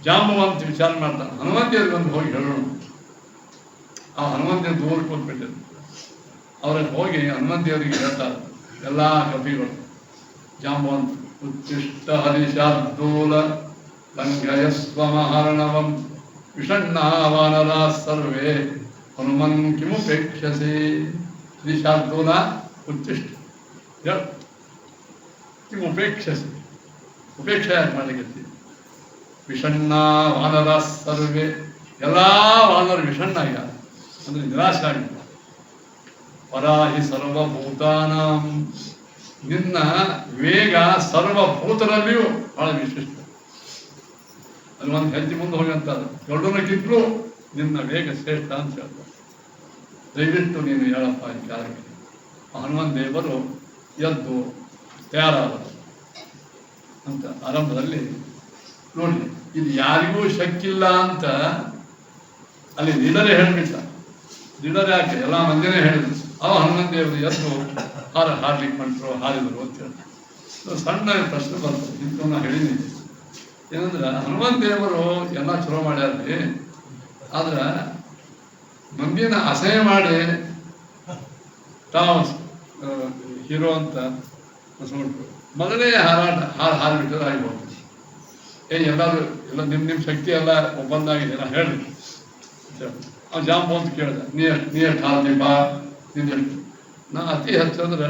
ಜಾಂಬವಂತ ವಿಚಾರ ಮಾಡ್ತಾನೆ, ಹನುಮಂತೇವ್ರಿಗೆ ಒಂದು ಹೋಗಿ ಹೇಳೋಣ. ಆ ಹನುಮಂತೇವ್ರ ದೂರ ಕೂತ್ಬಿಟ್ಟಿದ್ರು. ಅವ್ರಿಗೆ ಹೋಗಿ ಹನುಮಂತೇವರಿಗೆ ಹೇಳ್ತಾರೆ ಎಲ್ಲ ಕಪಿಗಳು, ಜಾಂಬವಂತ, ಉಚ್ಚಿಷ್ಟ ಹರಿಶಾರ್ದೂಲ ಲಂಘಯಸ್ವ ಮಹಾರ್ಣವಂ ವಿಷಣ್ಣ ವಾನರ ಸರ್ವೇ ಹನುಮನ್ ಕಿಮುಪೇಕ್ಷಸೆ. ಹರಿಶಾರ್ದೂಲ ಉಚ್ಚಿಷ್ಟ ಕಿಮುಪೇಕ್ಷಸೆ, ಉಪೇಕ್ಷೆ ಯಾಕೆ ಮಾಡಲಿಕ್ಕೆ? ವಿಷಣ್ಣ ವಾನರ ಸರ್ವೇ, ಎಲ್ಲ ವಾನರ ವಿಷಣ್ಣ ಆಗ್ಯಾರ, ಅಂದ್ರೆ ನಿರಾಶೆ ಆಗಿಲ್ಲ. ಪರಾಹಿ ಸರ್ವಭೂತಾನಾಂ, ನಿನ್ನ ವೇಗ ಸರ್ವಭೂತರಲ್ಲಿಯೂ ಬಹಳ ವಿಶಿಷ್ಟ. ಅಲ್ಲಿ ಒಂದು ಹೆಜ್ಜೆ ಮುಂದೆ ಹೋಗಿ ಅಂತಾರೆ, ಗರುಡನಕ್ಕಿಂತಲೂ ನಿನ್ನ ವೇಗ ಶ್ರೇಷ್ಠ ಅಂತ ಹೇಳ್ತಾರೆ. ದಯವಿಟ್ಟು ನೀನು ಹೇಳಪ್ಪ ಈ ಕಾರ್ಯಕ್ಕೆ. ಹನುಮಂತ ದೇವರು ಎದ್ದು ತಯಾರಾದರು ಅಂತ ಆರಂಭದಲ್ಲಿ ನೋಡಿ. ಇದು ಯಾರಿಗೂ ಶಕ್ಕಿಲ್ಲ ಅಂತ ಅಲ್ಲಿ ಲೀಡರೇ ಹೇಳ್ಬಿಟ್ಟ. ಲೀಡರ್ ಯಾಕೆ? ಎಲ್ಲ ಮಂದಿನೇ ಹೇಳಿದ್ರು. ಅವ ಹನುಮಂತ ದೇವರು ಎದ್ದು ಹಾರ್ಲಿಕ್ಕೆ ಮಾಡ್ರು, ಹಾರಿದರು ಅಂತ ಹೇಳಿ ಸಣ್ಣ ಪ್ರಶ್ನೆ ಬರ್ತದೆ. ಇಂತ ನಾ ಹೇಳಿದ್ದೀನಿ ಏನಂದ್ರೆ, ಹನುಮಂತ ದೇವರು ಎಲ್ಲ ಚಲೋ ಮಾಡ್ಯಾರ್ರಿ, ಆದ್ರೆ ಮಂದಿನ ಅಸಹ್ಯ ಮಾಡಿ ತಾವು ಹೀರೋ ಅಂತ ಮೊದಲೇ ಹಾರಿಬಿಟ್ಟರೆ ಆಗಿ ಹೋಗ್ತದೆ. ಎಲ್ಲರೂ ಎಲ್ಲ ನಿಮ್ಮ ಶಕ್ತಿ ಎಲ್ಲ ಒಪ್ಪಂದಾಗಿದೆ ನಾ ಹೇಳಿ. ಅವ್ನು ಜಾಂಬು ಅಂತ ಕೇಳಿದೆ, ನೀ ಎಷ್ಟು ಹಾರ್ದೀಪ ನಿಂದೆಷ್ಟು? ನಾ ಅತಿ ಹೆಚ್ಚಂದ್ರೆ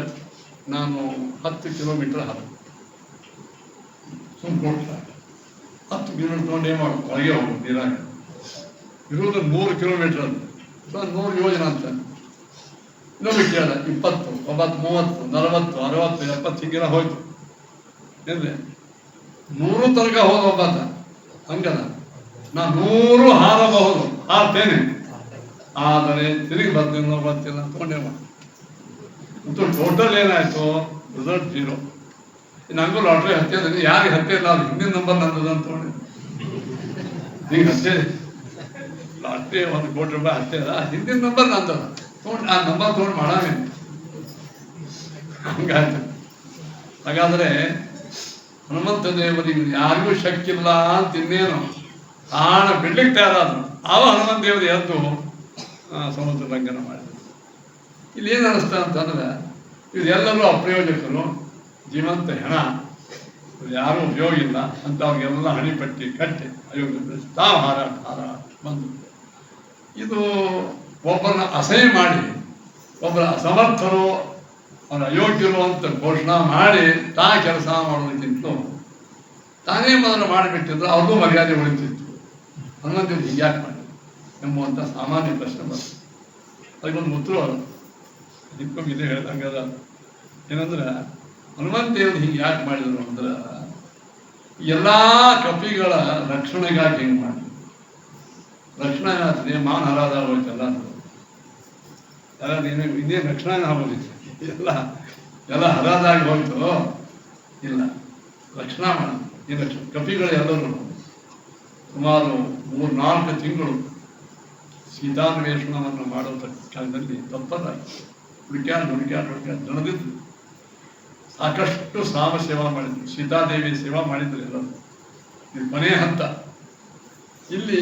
ನಾನು 10 ಕಿಲೋಮೀಟರ್ ಹಾರ. ಸುಮ್ಮನೆ 10 ಕಿಲೋಮೀಟರ್ ತೊಗೊಂಡು ಏನು ಮಾಡು, ಒಳಗೆ ಹೋಗು ನೀರಾಗ. ಇರೋದು 100 ಕಿಲೋಮೀಟರ್ ಅಂತ, 100 ಯೋಜನೆ ಅಂತ. ಇನ್ನೊಬ್ಬರು ಕೇಳಿದ 20, 30, 40, 60, 70 ಹಿಂಗೆಲ್ಲ ಹೋಯ್ತು. ಏನ್ರಿ 100 ತನಕ ಹೋದ ಒಬ್ಬತ್ತ ಹಂಗದ. ನಾ 100 ಹಾರಬಹುದು, ಹಾರ್ತೇನೆ, ಆದರೆ ತಿರುಗಿ ಬರ್ತೀನಿ ಬರ್ತಿಲ್ಲ ತೊಗೊಂಡೇ ಮಾಡಿ. ಮತ್ತು ಟೋಟಲ್ ಏನಾಯ್ತು? ರಿಸಲ್ಟ್ 0. ನಂಗೂ ಲಾಟ್ರಿ ಹತ್ತಿದ್ರೆ ಯಾರಿಗೆ ಹತ್ತೆ ಇಲ್ಲ, ಅದು ಹಿಂದಿನ ನಂಬರ್ ನಂದದ ಅಂತ ತೊಗೊಂಡೆ. ಈಗ ಹತ್ತೆ ಲಾಟ್ರಿ 1 ಕೋಟಿ ರೂಪಾಯಿ ಹತ್ತಿದ, ಹಿಂದಿನ ನಂಬರ್ ನಂದದ ತೊಗೊಂಡು ಆ ನಂಬರ್ ತೊಗೊಂಡು ಮಾಡಾವೆ. ಹಂಗಾಯ್ತು. ಹಾಗಾದ್ರೆ ಹನುಮಂತ ದೇವರಿಗೆ ಯಾರಿಗೂ ಶಕ್ಕಿಲ್ಲ ಅಂತ ಇನ್ನೇನು ಪ್ರಾಣ ಬಿಡ್ಲಿಕ್ಕೆ ತಯಾರಾದರು. ಆವಾಗ ಹನುಮಂತ ದೇವರು ಎದ್ದು ಸಮುದ್ರ ಲಂಘನ ಮಾಡಿದರು. ಇಲ್ಲಿ ಏನು ಅನ್ನಿಸ್ತಾ ಅಂತಂದ್ರೆ ಇವರೆಲ್ಲರೂ ಅಪ್ರಯೋಜಕರು, ಜೀವಂತ ಹೆಣ, ಯಾರೂ ಉಪಯೋಗ ಇಲ್ಲ ಅಂತ ಅವ್ರಿಗೆಲ್ಲ ಹಣಿಪಟ್ಟಿ ಕಟ್ಟಿ ಅಯೋಗ್ಯ ತಾವು ಹಾರಾಟ ಬಂದು ಇದು ಒಬ್ಬರನ್ನ ಅಸಹ್ಯ ಮಾಡಿ ಒಬ್ಬರ ಅಸಮರ್ಥರು ಅವರ ಅಯೋಗ್ಯರು ಅಂತ ಘೋಷಣೆ ಮಾಡಿ ತಾ ಕೆಲಸ ಮಾಡೋದಕ್ಕಿಂತಲೂ ತಾನೇ ಮೊದಲು ಮಾಡಿಬಿಟ್ಟಿದ್ರು ಅವ್ರಿಗೂ ಮರ್ಯಾದೆ ಉಳಿತಿತ್ತು. ಹನುಮಂತೇವ್ರು ಹೀಗ್ಯಾಕೆ ಮಾಡಿ ಎಂಬುವಂಥ ಸಾಮಾನ್ಯ ಪ್ರಶ್ನೆ ಬರ್ತದೆ. ಅದಕ್ಕೊಂದು ಉತ್ತರ ಅದಕ್ಕೂ ಇದೇ ಹೇಳ್ದಂಗದ ಏನಂದ್ರೆ ಹನುಮಂತೇವ್ರು ಹಿಂಗೆ ಯಾಕೆ ಮಾಡಿದ್ರು ಅಂದ್ರೆ ಎಲ್ಲ ಕಪಿಗಳ ರಕ್ಷಣೆಗಾಗಿ ಹಿಂಗೆ ಮಾಡಿ ರಕ್ಷಣೆ ಆಗ್ತದೆ. ಮಾನ ಹರಾದ ಹೋಯ್ತಲ್ಲ ಇನ್ನೇನು ರಕ್ಷಣೆ ಆಗೋದಿಲ್ಲ, ಎಲ್ಲ ಹರಾದಾಗಿ ಹೋಯ್ತು. ಇಲ್ಲ, ರಕ್ಷಣಾ ಮಾಡಿ ಈ ರಕ್ಷಣೆ ಕಪಿಗಳೆಲ್ಲರೂ ಸುಮಾರು 3-4 ತಿಂಗಳು ಸೀತಾನ್ವೇಷಣವನ್ನು ಮಾಡೋದ್ರ ಕಾಲದಲ್ಲಿ ತಪ್ಪದಾಗಿ ಹುಡುಕ್ಯಾಡ್ ನಡೆದಿದ್ದು. ಸಾಕಷ್ಟು ಸಾಮ ಸೇವಾ ಮಾಡಿದ್ರು, ಸೀತಾದೇವಿ ಸೇವಾ ಮಾಡಿದ್ರು ಎಲ್ಲರೂ. ಇದು ಕೊನೆಯ ಹಂತ. ಇಲ್ಲಿ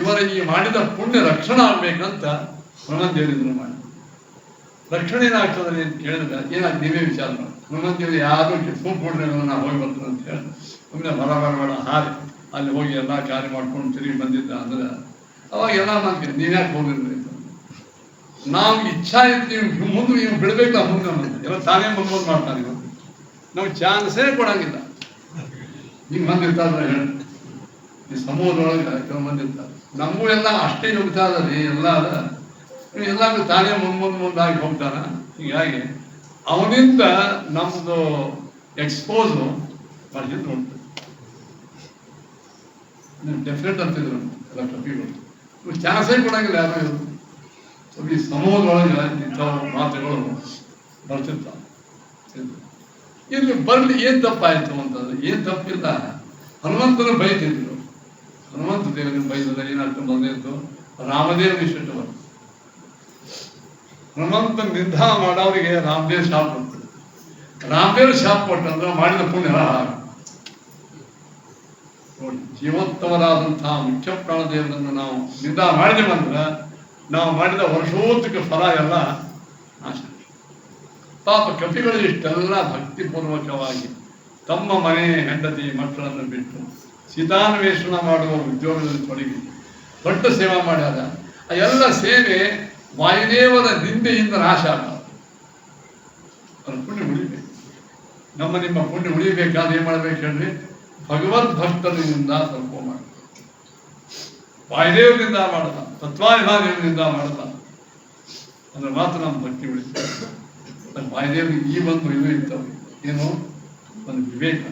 ಇವರ ಈ ಮಾಡಿದ ಪುಣ್ಯ ರಕ್ಷಣೆ ಆಗ್ಬೇಕಂತ ಹನುಮಂತೇವರಿದ್ರು ಮಾಡಿ. ರಕ್ಷಣೆ ಏನಾಗ್ತದೆ ಅಂತ ಕೇಳಿದ್ರೆ ಏನಾಗ್ತದೆ ನೀವೇ ವಿಚಾರ ಮಾಡಿ. ಹನುಮಂತೇವರು ಯಾರು ಕೂಡ್ರೆ ನಾವು ಹೋಗಿ ಬರ್ತೀನಿ ಅಂತ ಹೇಳಿ ಸುಮ್ಮನೆ ಬರಬೇಡ ಹಾರಿ ಅಲ್ಲಿ ಹೋಗಿ ಎಲ್ಲ ಕಾರ್ಯ ಮಾಡ್ಕೊಂಡು ತಿರುಗಿ ಬಂದಿದ್ದ ಅಂದ್ರೆ ಅವಾಗ ಎಲ್ಲ ಮಾಡ್ತೀವಿ ನೀವ್ಯಾಕೆ ಹೋಗಿರ್ರಿ. ನಾವು ಇಚ್ಛಾ ಇತ್ತು ನೀವು ಮುಂದೆ ನೀವು ಬಿಡಬೇಕು, ನಾವು ಮುಂದೆ ಎಲ್ಲ ತಾನೇ ಮುಂದೆ ಮಾಡ್ತಾನೆ. ನಾವು ಚಾನ್ಸೇ ಕೊಡಂಗಿಲ್ಲ. ಹಿಂಗೆ ಬಂದಿರ್ತಾರ ಹೇಳಿ ಈ ಸಮೂಹದೊಳಗೆ ಕೆಲವು ಬಂದಿರ್ತಾರೆ. ನಮಗೂ ಎಲ್ಲ ಅಷ್ಟೇ ಹೋಗ್ತಾ ಇದಾರೆ ಎಲ್ಲ ಎಲ್ಲರೂ ತಾನೇ ಮುಂದಾಗಿ ಹೋಗ್ತಾನ. ಹೀಗಾಗಿ ಅವನಿಂದ ನಮ್ಮದು ಎಕ್ಸ್ಪೋಸು ಬರ್ಜಿದ್ದು ಉಂಟು. ಡೆಫಿನೆಟ್ ಅಂತಿದ್ರು ಎಲ್ಲ ಕಪಿಗಳು. ಇವು ಚಾನ್ಸೇ ಕೊಡಂಗಿಲ್ಲ ಯಾರು. ಇವರು ಈ ಸಮೂಹದೊಳಗೆ ಇಂಥ ಮಾತುಗಳು ಬರ್ತಿರ್ತಾವೆ. ಇಲ್ಲಿ ಬರಲಿ ಏನು ತಪ್ಪಾಯಿತು ಅಂತಂದ್ರೆ ಏನು ತಪ್ಪಿಲ್ಲ. ಹನುಮಂತನ ಬೈತಿದ್ರು. ಹನುಮಂತ ದೇವರಿಗೆ ಬೈದ್ರೆ ಏನಾಗ್ತದೆ ಬಂದಿತ್ತು ರಾಮದೇವರಿಗೆ ಸಿಟ್ಟು ಬಂತು. ಹನುಮಂತ ನಿರ್ಧಾರ ಮಾಡೋರಿಗೆ ರಾಮದೇವ್ ಶಾಪ್ ಕೊಟ್ಟು ರಾಮದೇವ್ ಶಾಪ್ ಕೊಟ್ಟಂದ್ರೆ ಮಾಡಿದ ಪುಣ್ಯ ನೋಡಿ. ಜೀವೋತ್ತಮರಾದಂತಹ ಮುಖ್ಯ ಪ್ರಾಣದೇವರನ್ನು ನಾವು ನಿರ್ಧಾರ ಮಾಡಿದೇವಂದ್ರೆ ನಾವು ಮಾಡಿದ ವರ್ಷೋತ್ತಕ ಫಲ ಎಲ್ಲ ನಾಶ. ಪಾಪ ಕಪಿಗಳು ಇಷ್ಟೆಲ್ಲ ಭಕ್ತಿಪೂರ್ವಕವಾಗಿ ತಮ್ಮ ಮನೆ ಹೆಂಡತಿ ಮಕ್ಕಳನ್ನು ಬಿಟ್ಟು ಸೀತಾನ್ವೇಷಣ ಮಾಡುವ ಉದ್ಯೋಗದಲ್ಲಿ ತೊಡಗಿ ದೊಡ್ಡ ಸೇವಾ ಮಾಡ್ಯಾರ. ಆ ಎಲ್ಲ ಸೇವೆ ವಾಯುದೇವರ ನಿಂದೆಯಿಂದ ನಾಶ ಆಗ್ತದೆ. ಅದ್ರ ಪುಣ್ಯ ಉಳಿಬೇಕು. ನಿಮ್ಮ ಪುಣ್ಯ ಉಳಿಬೇಕಾದ್ರೆ ಏನ್ ಮಾಡ್ಬೇಕು ಹೇಳ್ರಿ, ಭಗವದ್ ಭಕ್ತರಿಂದ ಸ್ವಲ್ಪ ಮಾಡ. ವಾಯುದೇವರಿಂದ ಮಾಡಲ್ಲ, ತತ್ವಾಭಿಮಾನಿಗಳಿಂದ ಮಾಡಲ್ಲ ಅಂದ್ರೆ ಮಾತ್ರ ನಮ್ಮ ಭಕ್ತಿ ಉಳಿತದೆ. ವಾಯುದೇವರಿಗೆ ಈ ಒಂದು ಇದು ಇರ್ತವೆ, ಏನು ಒಂದು ವಿವೇಕ.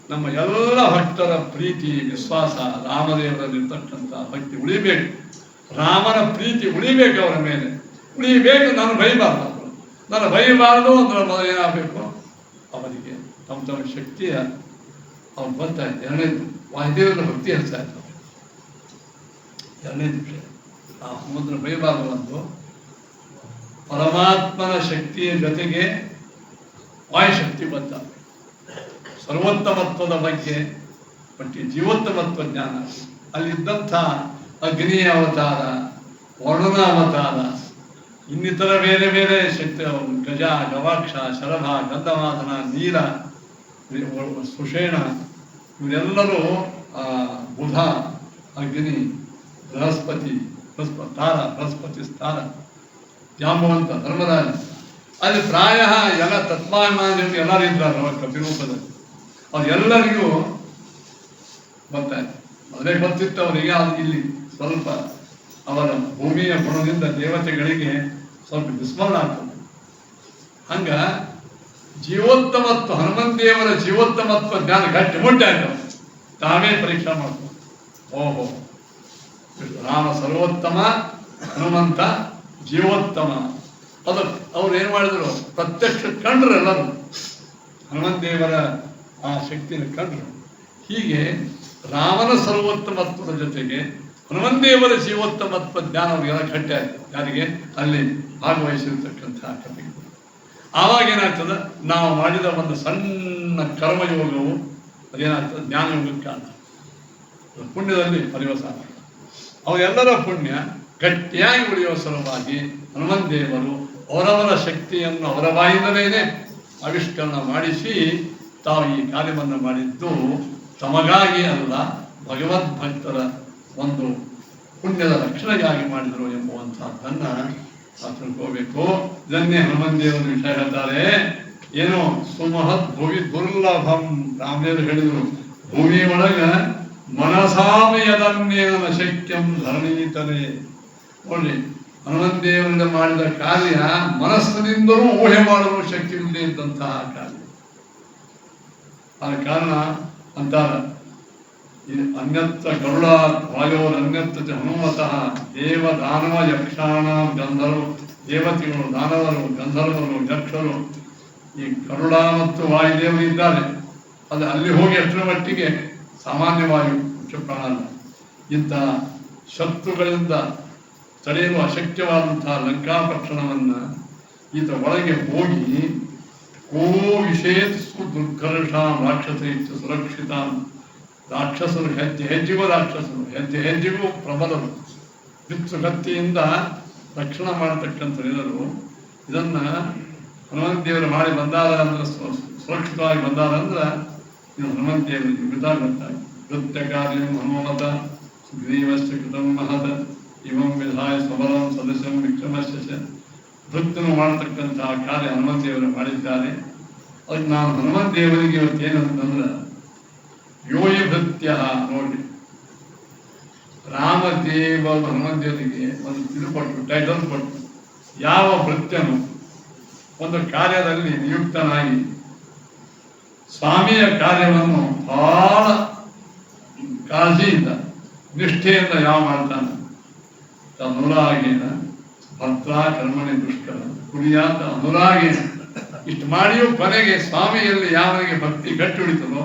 ನಮ್ಮ ಎಲ್ಲ ಭಕ್ತರ ಪ್ರೀತಿ ವಿಶ್ವಾಸ ರಾಮದೇವರಲ್ಲಿರ್ತಕ್ಕಂಥ ಭಕ್ತಿ ಉಳಿಬೇಕು. ರಾಮನ ಪ್ರೀತಿ ಉಳಿಬೇಕು ಅವರ ಮೇಲೆ, ಉಳಿಬೇಕು. ನಾನು ಬೈಬಾರ್ದು, ನಾನು ಬೈಬಾರ್ದು ಅಂದ್ರೆ ಮೊದಲು ಏನಾಗಬೇಕು, ಅವರಿಗೆ ತಮ್ಮ ಶಕ್ತಿಯ ಅವ್ರು ಬರ್ತಾಯಿತ್ತು. ಎರಡನೇದು ವಾಯುದೇವರ ಭಕ್ತಿ ಹೆಚ್ಚಾಯ್ತು. ಎರಡನೇದು ವಿಷಯ ಆ ಸಮುದ್ರ ಬೈಬಾರ್ದು. ಒಂದು ಪರಮಾತ್ಮನ ಶಕ್ತಿಯ ಜೊತೆಗೆ ವಾಯುಶಕ್ತಿ ಬರ್ತಾರೆ. ಸರ್ವೋತ್ತಮತ್ವದ ಬಗ್ಗೆ ಬಟ್ ಜೀವೋತ್ತಮತ್ವ ಜ್ಞಾನ ಅಲ್ಲಿದ್ದಂಥ ಅಗ್ನಿ ಅವತಾರ, ವರುಣ ಅವತಾರ, ಇನ್ನಿತರ ಬೇರೆ ಬೇರೆ ಶಕ್ತಿ ಗಜ, ಗವಾಕ್ಷ, ಶರಭ, ಗಂಧಮಾದನ, ನೀಲ, ಸುಷೇಣ ಇವರೆಲ್ಲರೂ ಬುಧ, ಅಗ್ನಿ, ಬೃಹಸ್ಪತಿ ತಾರ, ಬೃಹಸ್ಪತಿ ಸ್ಥಾನ, ಜಾಂಬವಂತ, ಧರ್ಮರಾಜ. ಅಲ್ಲಿ ಪ್ರಾಯ ಎಲ್ಲ ತತ್ವಾಭಿಮಾನಿಗಳು ಎಲ್ಲರೂ ಇದ್ದಾರೆ ಕಪಿರೂಪದಲ್ಲಿ. ಅವ್ರೆಲ್ಲರಿಗೂ ಬರ್ತಾಯಿತ್ತು. ಅದೇ ಗೊತ್ತಿತ್ತು ಅವರಿಗೆ. ಅದು ಇಲ್ಲಿ ಸ್ವಲ್ಪ ಅವರ ಭೂಮಿಯ ಗುಣದಿಂದ ದೇವತೆಗಳಿಗೆ ಸ್ವಲ್ಪ ವಿಸ್ಮರಣ ಆಗ್ತದೆ. ಹಂಗ ಜೀವೋತ್ತಮತ್ವ, ಹನುಮಂತೇವರ ಜೀವೋತ್ತಮತ್ವ ಜ್ಞಾನ ಗಟ್ಟಿ ಮುಟ್ಟಾಯ್ತು. ತಾವೇ ಪರೀಕ್ಷೆ ಮಾಡ್ತಾರೆ. ಓಹೋ, ರಾಮ ಸರ್ವೋತ್ತಮ, ಹನುಮಂತ ಜೀವೋತ್ತಮ. ಅದು ಅವ್ರು ಏನು ಮಾಡಿದ್ರು, ಪ್ರತ್ಯಕ್ಷ ಕಂಡ್ರು. ಎಲ್ಲರೂ ಹನುಮಂತೇವರ ಆ ಶಕ್ತಿನ ಕಂಡ್ರು. ಹೀಗೆ ರಾಮನ ಸರ್ವೋತ್ತಮತ್ವದ ಜೊತೆಗೆ ಹನುಮಂತೇವರ ಜೀವೋತ್ತಮತ್ವ ಜ್ಞಾನ ಅವ್ರಿಗೆಲ್ಲ ಗಟ್ಟಿ ಆಯ್ತು. ಯಾರಿಗೆ ಅಲ್ಲಿ ಭಾಗವಹಿಸಿರ್ತಕ್ಕಂಥ ಕಪಿಗಳು. ಆವಾಗ ಏನಾಗ್ತದೆ, ನಾವು ಮಾಡಿದ ಒಂದು ಸಣ್ಣ ಕರ್ಮಯೋಗವು ಅದೇನಾಗ್ತದೆ ಜ್ಞಾನಯೋಗಕ್ಕೆ ಕಾರಣ. ಪುಣ್ಯದಲ್ಲಿ ಪರ್ಯವಸಾನ. ಅವರೆಲ್ಲರ ಪುಣ್ಯ ಗಟ್ಟಿಯಾಗಿ ಉಳಿಯುವ ಸಲುವಾಗಿ ಹನುಮಂತ ದೇವರು ಅವರವರ ಶಕ್ತಿಯನ್ನು ಅವರ ಬಾಯಿಂದಲೇ ಆವಿಷ್ಕರಣ ಮಾಡಿಸಿ ತಾವು ಈ ಕಾರ್ಯವನ್ನು ಮಾಡಿದ್ದು ತಮಗಾಗಿ ಅಲ್ಲ, ಭಗವದ್ಭಕ್ತರ ಒಂದು ಪುಣ್ಯದ ರಕ್ಷಣೆಗಾಗಿ ಮಾಡಿದರು ಎಂಬುವಂತಹದ್ದನ್ನು ತಿಳ್ಕೋಬೇಕು. ಇದನ್ನೇ ಹನುಮಂತ ದೇವರು ವಿಷಯ ಹೇಳ್ತಾರೆ. ಏನು ಸುಮಹತ್ ಭೂಮಿ ದುರ್ಲಭಂ, ರಾಮದೇವರು ಹೇಳಿದರು, ಭೂಮಿ ಒಳಗ ಮನಸಾಮಯದನ್ನೇನ ಶಕ್ಯಂ ಧರಣೀತನೆ. ನೋಡಿ, ಹನುಮಂತ ದೇವರಿಂದ ಮಾಡಿದ ಕಾರ್ಯ ಮನಸ್ಸಿನಿಂದಲೂ ಊಹೆ ಮಾಡಲು ಶಕ್ತಿ ಇಲ್ಲದೆ ಇದ್ದಂತಹ ಕಾರ್ಯ. ಆ ಕಾರಣ ಅಂತಾರ, ಅನ್ಯತ್ರ ಗರುಡ ವಾಯೋರನ್ಯತ್ರ ಹನುಮತಃ ದೇವ ದಾನವ ಯಕ್ಷಾಣ ಗಂಧರ್ವ, ದೇವತೆಗಳು, ದಾನವರು, ಗಂಧರ್ವರು, ಯಕ್ಷರು, ಈ ಗರುಡ ಮತ್ತು ವಾಯುದೇವರು ಇದ್ದಾರೆ. ಅದು ಅಲ್ಲಿ ಹೋಗಿ ಎಷ್ಟರ ಮಟ್ಟಿಗೆ ಸಾಮಾನ್ಯ ವಾಯು ಪ್ರಾಣ ಅಲ್ಲ. ಇಂತಹ ಶತ್ರುಗಳಿಂದ ತಡೆಯಲು ಅಶಕ್ಯವಾದಂತಹ ಲಂಕಾಪಟ್ಟಣವನ್ನು ಈತ ಒಳಗೆ ಹೋಗಿ ಕೋ ವಿಷೇತ್ಸು ದುರ್ಘರ್ಷಾಂ ರಾಕ್ಷಸ ಇತ್ತು ಸುರಕ್ಷಿತಾಂ. ರಾಕ್ಷಸರು ಹೆಜ್ಜೆಗೂ ರಾಕ್ಷಸರು, ಹೆಜ್ಜೆಗೂ ಪ್ರಬಲರು, ಬಿತ್ತು ಕತ್ತಿಯಿಂದ ರಕ್ಷಣೆ ಮಾಡತಕ್ಕಂಥ ಜನರು. ಇದನ್ನು ಹನುಮಂತ ದೇವರು ಮಾಡಿ ಬಂದಾರ ಅಂದ್ರೆ, ಸುರಕ್ಷಿತವಾಗಿ ಬಂದಾರ ಅಂದ್ರೆ ಇದು ಹನುಮಂತ ದೇವರಿಗೆ ಗೊತ್ತಾಗಿ ನೃತ್ಯ ಕಾರ್ಯ ಹನುಮತ ಸುಗ್ರೀವಶ್ಚ ಕೃತಂ ಮಹತ ಇವಂ ವಿಧಾಯ ಸಬಲಂ ಸದಸ್ಯಂ ವಿಕ್ರಮಶ್ಚ. ನೃತ್ಯನು ಮಾಡತಕ್ಕಂತಹ ಕಾರ್ಯ ಹನುಮಂತ ದೇವರು ಮಾಡಿದ್ದಾರೆ. ಅದಕ್ಕೆ ನಾನು ಹನುಮಂತ ದೇವರಿಗೆ ಇವತ್ತೇನಂತಂದ್ರೆ ಯೋಯ ಭೃತ್ಯ. ನೋಡಿ, ರಾಮದೇವ ಹನುಮಂತ ದೇವರಿಗೆ ಒಂದು ತಿರುಪಟ್ಟು ಟೈಟಲ್ ಕೊಟ್ಟು, ಯಾವ ಭೃತ್ಯನು ಒಂದು ಕಾರ್ಯದಲ್ಲಿ ನಿಯುಕ್ತನಾಗಿ ಸ್ವಾಮಿಯ ಕಾರ್ಯವನ್ನು ಬಹಳ ಕಾಳಜಿಯಿಂದ ನಿಷ್ಠೆಯಿಂದ ಯಾವ ಮಾಡ್ತಾನೆ, ಅನುರಾಗೇನ ಭದ್ರ ಕರ್ಮಣಿ ದುಷ್ಕರ ಕುಡಿಯಾತ ಅನುರಾಗೇನ, ಇಷ್ಟು ಮಾಡಿಯೂ ಕೊನೆಗೆ ಸ್ವಾಮಿಯಲ್ಲಿ ಯಾವನಿಗೆ ಭಕ್ತಿ ಗಟ್ಟಿ ಉಳಿತದೋ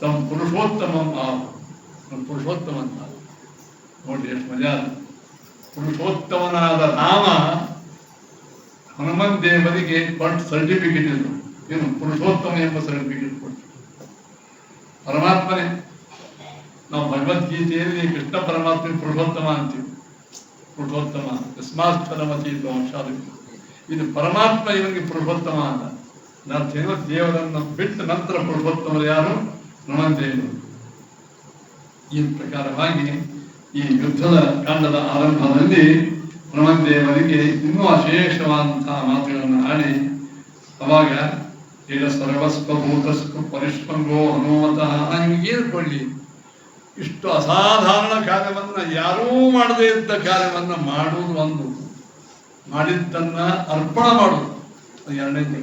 ತಮ್ಮ ಪುರುಷೋತ್ತಮ ಪುರುಷೋತ್ತಮ ಅಂತ. ನೋಡಿ ಎಷ್ಟು ಮಜಾ. ಪುರುಷೋತ್ತಮನಾದ ರಾಮ ಹನುಮಂತ ದೇವರಿಗೆ ಕೊಟ್ಟು ಸರ್ಟಿಫಿಕೇಟ್ ಇದು, ಏನು ಪುರುಷೋತ್ತಮ ಎಂಬ ಸರ್ಟಿಫಿಕೇಟ್ ಕೊಟ್ಟು. ಪರಮಾತ್ಮನೇ, ನಾವು ಭಗವದ್ಗೀತೆಯಲ್ಲಿ ಕೃಷ್ಣ ಪರಮಾತ್ಮ ಪುರುಷೋತ್ತಮ ಅಂತೀವಿ. ಪುರುಷೋತ್ತಮ ಯಸ್ಮಾತ್ಮತಿ ವಂಶಾದಿ, ಇದು ಪರಮಾತ್ಮ ಇವನಿಗೆ ಪುರುಷೋತ್ತಮ ಅಂತ. ನಾವು ದೇವರನ್ನು ಬಿಟ್ಟ ನಂತರ ಪುರುಷೋತ್ತಮರು ಯಾರು? ಹನುಮಂತ ದೇವರು. ಈ ಪ್ರಕಾರವಾಗಿ ಈ ಯುದ್ಧದ ಕಾಂಡದ ಆರಂಭದಲ್ಲಿ ಹನುಮಂತ ದೇವರಿಗೆ ಇನ್ನೂ ಅಶೇಷವಾದಂತಹ ಮಾತುಗಳನ್ನು ಆಡಿ, ಅವಾಗ ಈಗ ಸರ್ವಸ್ವಭೂತಸ್ವ ಪರಿಷ್ಪಂಗೋ ಹನುಮತಃ, ನಿಮಗೇನು ಕೊಡಲಿ, ಇಷ್ಟು ಅಸಾಧಾರಣ ಕಾರ್ಯವನ್ನು ಯಾರೂ ಮಾಡದೇ ಇದ್ದ ಕಾರ್ಯವನ್ನು ಮಾಡುವುದು ಒಂದು, ಮಾಡಿದ್ದನ್ನು ಅರ್ಪಣ ಮಾಡುವುದು ಅದು ಎರಡನೇ.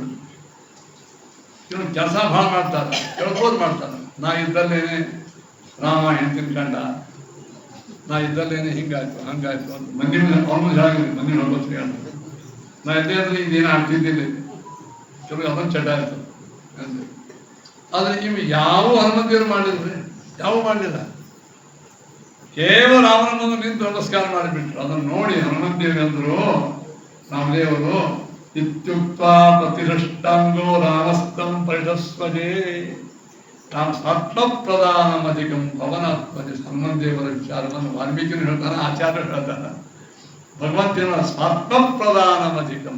ಇವನು ಕೆಲಸ ಭಾಳ ಮಾಡ್ತಾರೆ, ಕೇಳ್ಬೋದು ಮಾಡ್ತಾರೆ. ನಾ ಇದ್ದಲ್ಲೇನೆ ರಾಮ ಹೆಂಡತಿನ ಕಂಡ, ನಾ ಇದ್ದಲ್ಲೇನೆ ಹಿಂಗಾಯ್ತು ಹಂಗಾಯ್ತು ಅಂತ ಮಂದಿ ಅವ್ರ ಹೇಳಿ ಮಂದಿ ನೋಡ್ಬೋದು ಹೇಳ್ತಾರೆ. ನಾ ಇದ್ದೇ ಅಂದ್ರೆ ಇದೇನು ಆಗ್ತಿದ್ದಿಲ್ಲ, ಚಲೋ ಅದೊಂದು ಚಟ ಆಯ್ತು ಅಂದೆ. ಆದರೆ ಇವು ಯಾವ ಹನುಮಂತಿಯರು ಮಾಡಿದ್ರೆ ಯಾವ ಮಾಡಲಿಲ್ಲ, ಕೇವಲ ರಾಮನನ್ನು ನಿಂತು ನಮಸ್ಕಾರ ಮಾಡಿಬಿಟ್ರು. ಅದನ್ನು ನೋಡಿ ಹನುಮಂತ ದೇವಿ ಅಂದರು, ರಾಮದೇವರು ಇತ್ಯುಕ್ತ ಪ್ರತಿಷ್ಠಾಂಗೋ ರಾಮಸ್ತಂ ಪರಿಷಸ್ವಜೇ ತಾನು ಸ್ವಪ್ನಪ್ರಧಾನಮಧಿಕಂ ಭವನಾತ್ಮಜ. ಹನುಮಂತ ದೇವರ ವಿಚಾರವನ್ನು ವಾಲ್ಮೀಕಿಯನ್ನು ಹೇಳ್ತಾನೆ, ಆಚಾರ್ಯರು ಹೇಳ್ತಾನೆ. ಭಗವಂತನ ಸ್ವಪ್ನಪ್ರಧಾನಮಧಿಕಂ,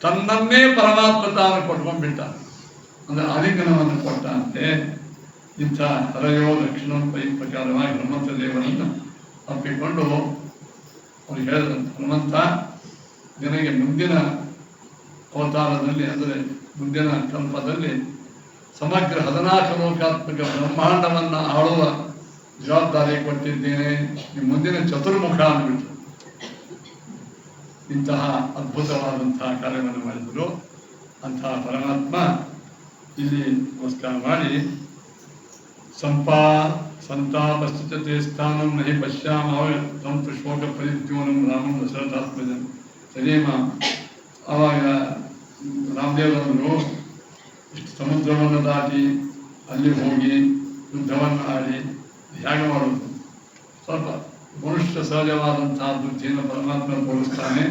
ತನ್ನನ್ನೇ ಪರಮಾತ್ಮ ತಾನು ಕೊಟ್ಕೊಂಡ್ಬಿಟ್ಟಾನೆ, ಅಂದರೆ ಆಲಿಂಗನವನ್ನು ಕೊಟ್ಟಂತೆ. ಇಂಥ ಹರಯೋ ದಕ್ಷಿಣ ಈ ಪ್ರಕಾರವಾಗಿ ಹನುಮಂತ ದೇವರನ್ನು ಅಪ್ಪಿಕೊಂಡು ಅವ್ರಿಗೆ ಹೇಳಿದಂತೆ, ಹನುಮಂತ ನಿನಗೆ ಮುಂದಿನ ಅವತಾರದಲ್ಲಿ, ಅಂದರೆ ಮುಂದಿನ ಕಲ್ಪದಲ್ಲಿ ಸಮಗ್ರ 14 ಲೋಕಾತ್ಮಕ ಬ್ರಹ್ಮಾಂಡವನ್ನು ಆಳುವ ಜವಾಬ್ದಾರಿ ಕೊಟ್ಟಿದ್ದೇನೆ, ಈ ಮುಂದಿನ ಚತುರ್ಮುಖ ಅಂದ್ಬಿಟ್ಟು ಇಂತಹ ಅದ್ಭುತವಾದಂತಹ ಕಾರ್ಯವನ್ನು ಮಾಡಿದರು. ಅಂತಹ ಪರಮಾತ್ಮ ಇಲ್ಲಿ ನಮಸ್ಕಾರ ಮಾಡಿ, ಸಂತಾಪಸ್ಥಿತತೆ ಸ್ಥಾನಂ ನಹಿ ಪಶ್ಯಾಮ ಸಂತು ಶೋಕ ಪರಿದ್ಯೋನಂ ರಾಮಂ ದಶರಥಾತ್ಮಜಂ ಸರಿಮ. ಆವಾಗ ರಾಮದೇವರವರು ಇಷ್ಟು ಸಮುದ್ರವನ್ನು ದಾಟಿ ಅಲ್ಲಿ ಹೋಗಿ ಯುದ್ಧವನ್ನು ಆಡಿ ಹೇಗೆ ಮಾಡೋದು, ಸ್ವಲ್ಪ ಮನುಷ್ಯ ಸಹಜವಾದಂತಹ ಬುದ್ಧಿಯನ್ನು ಪರಮಾತ್ಮ ತೋರಿಸ್ತಾನೆ.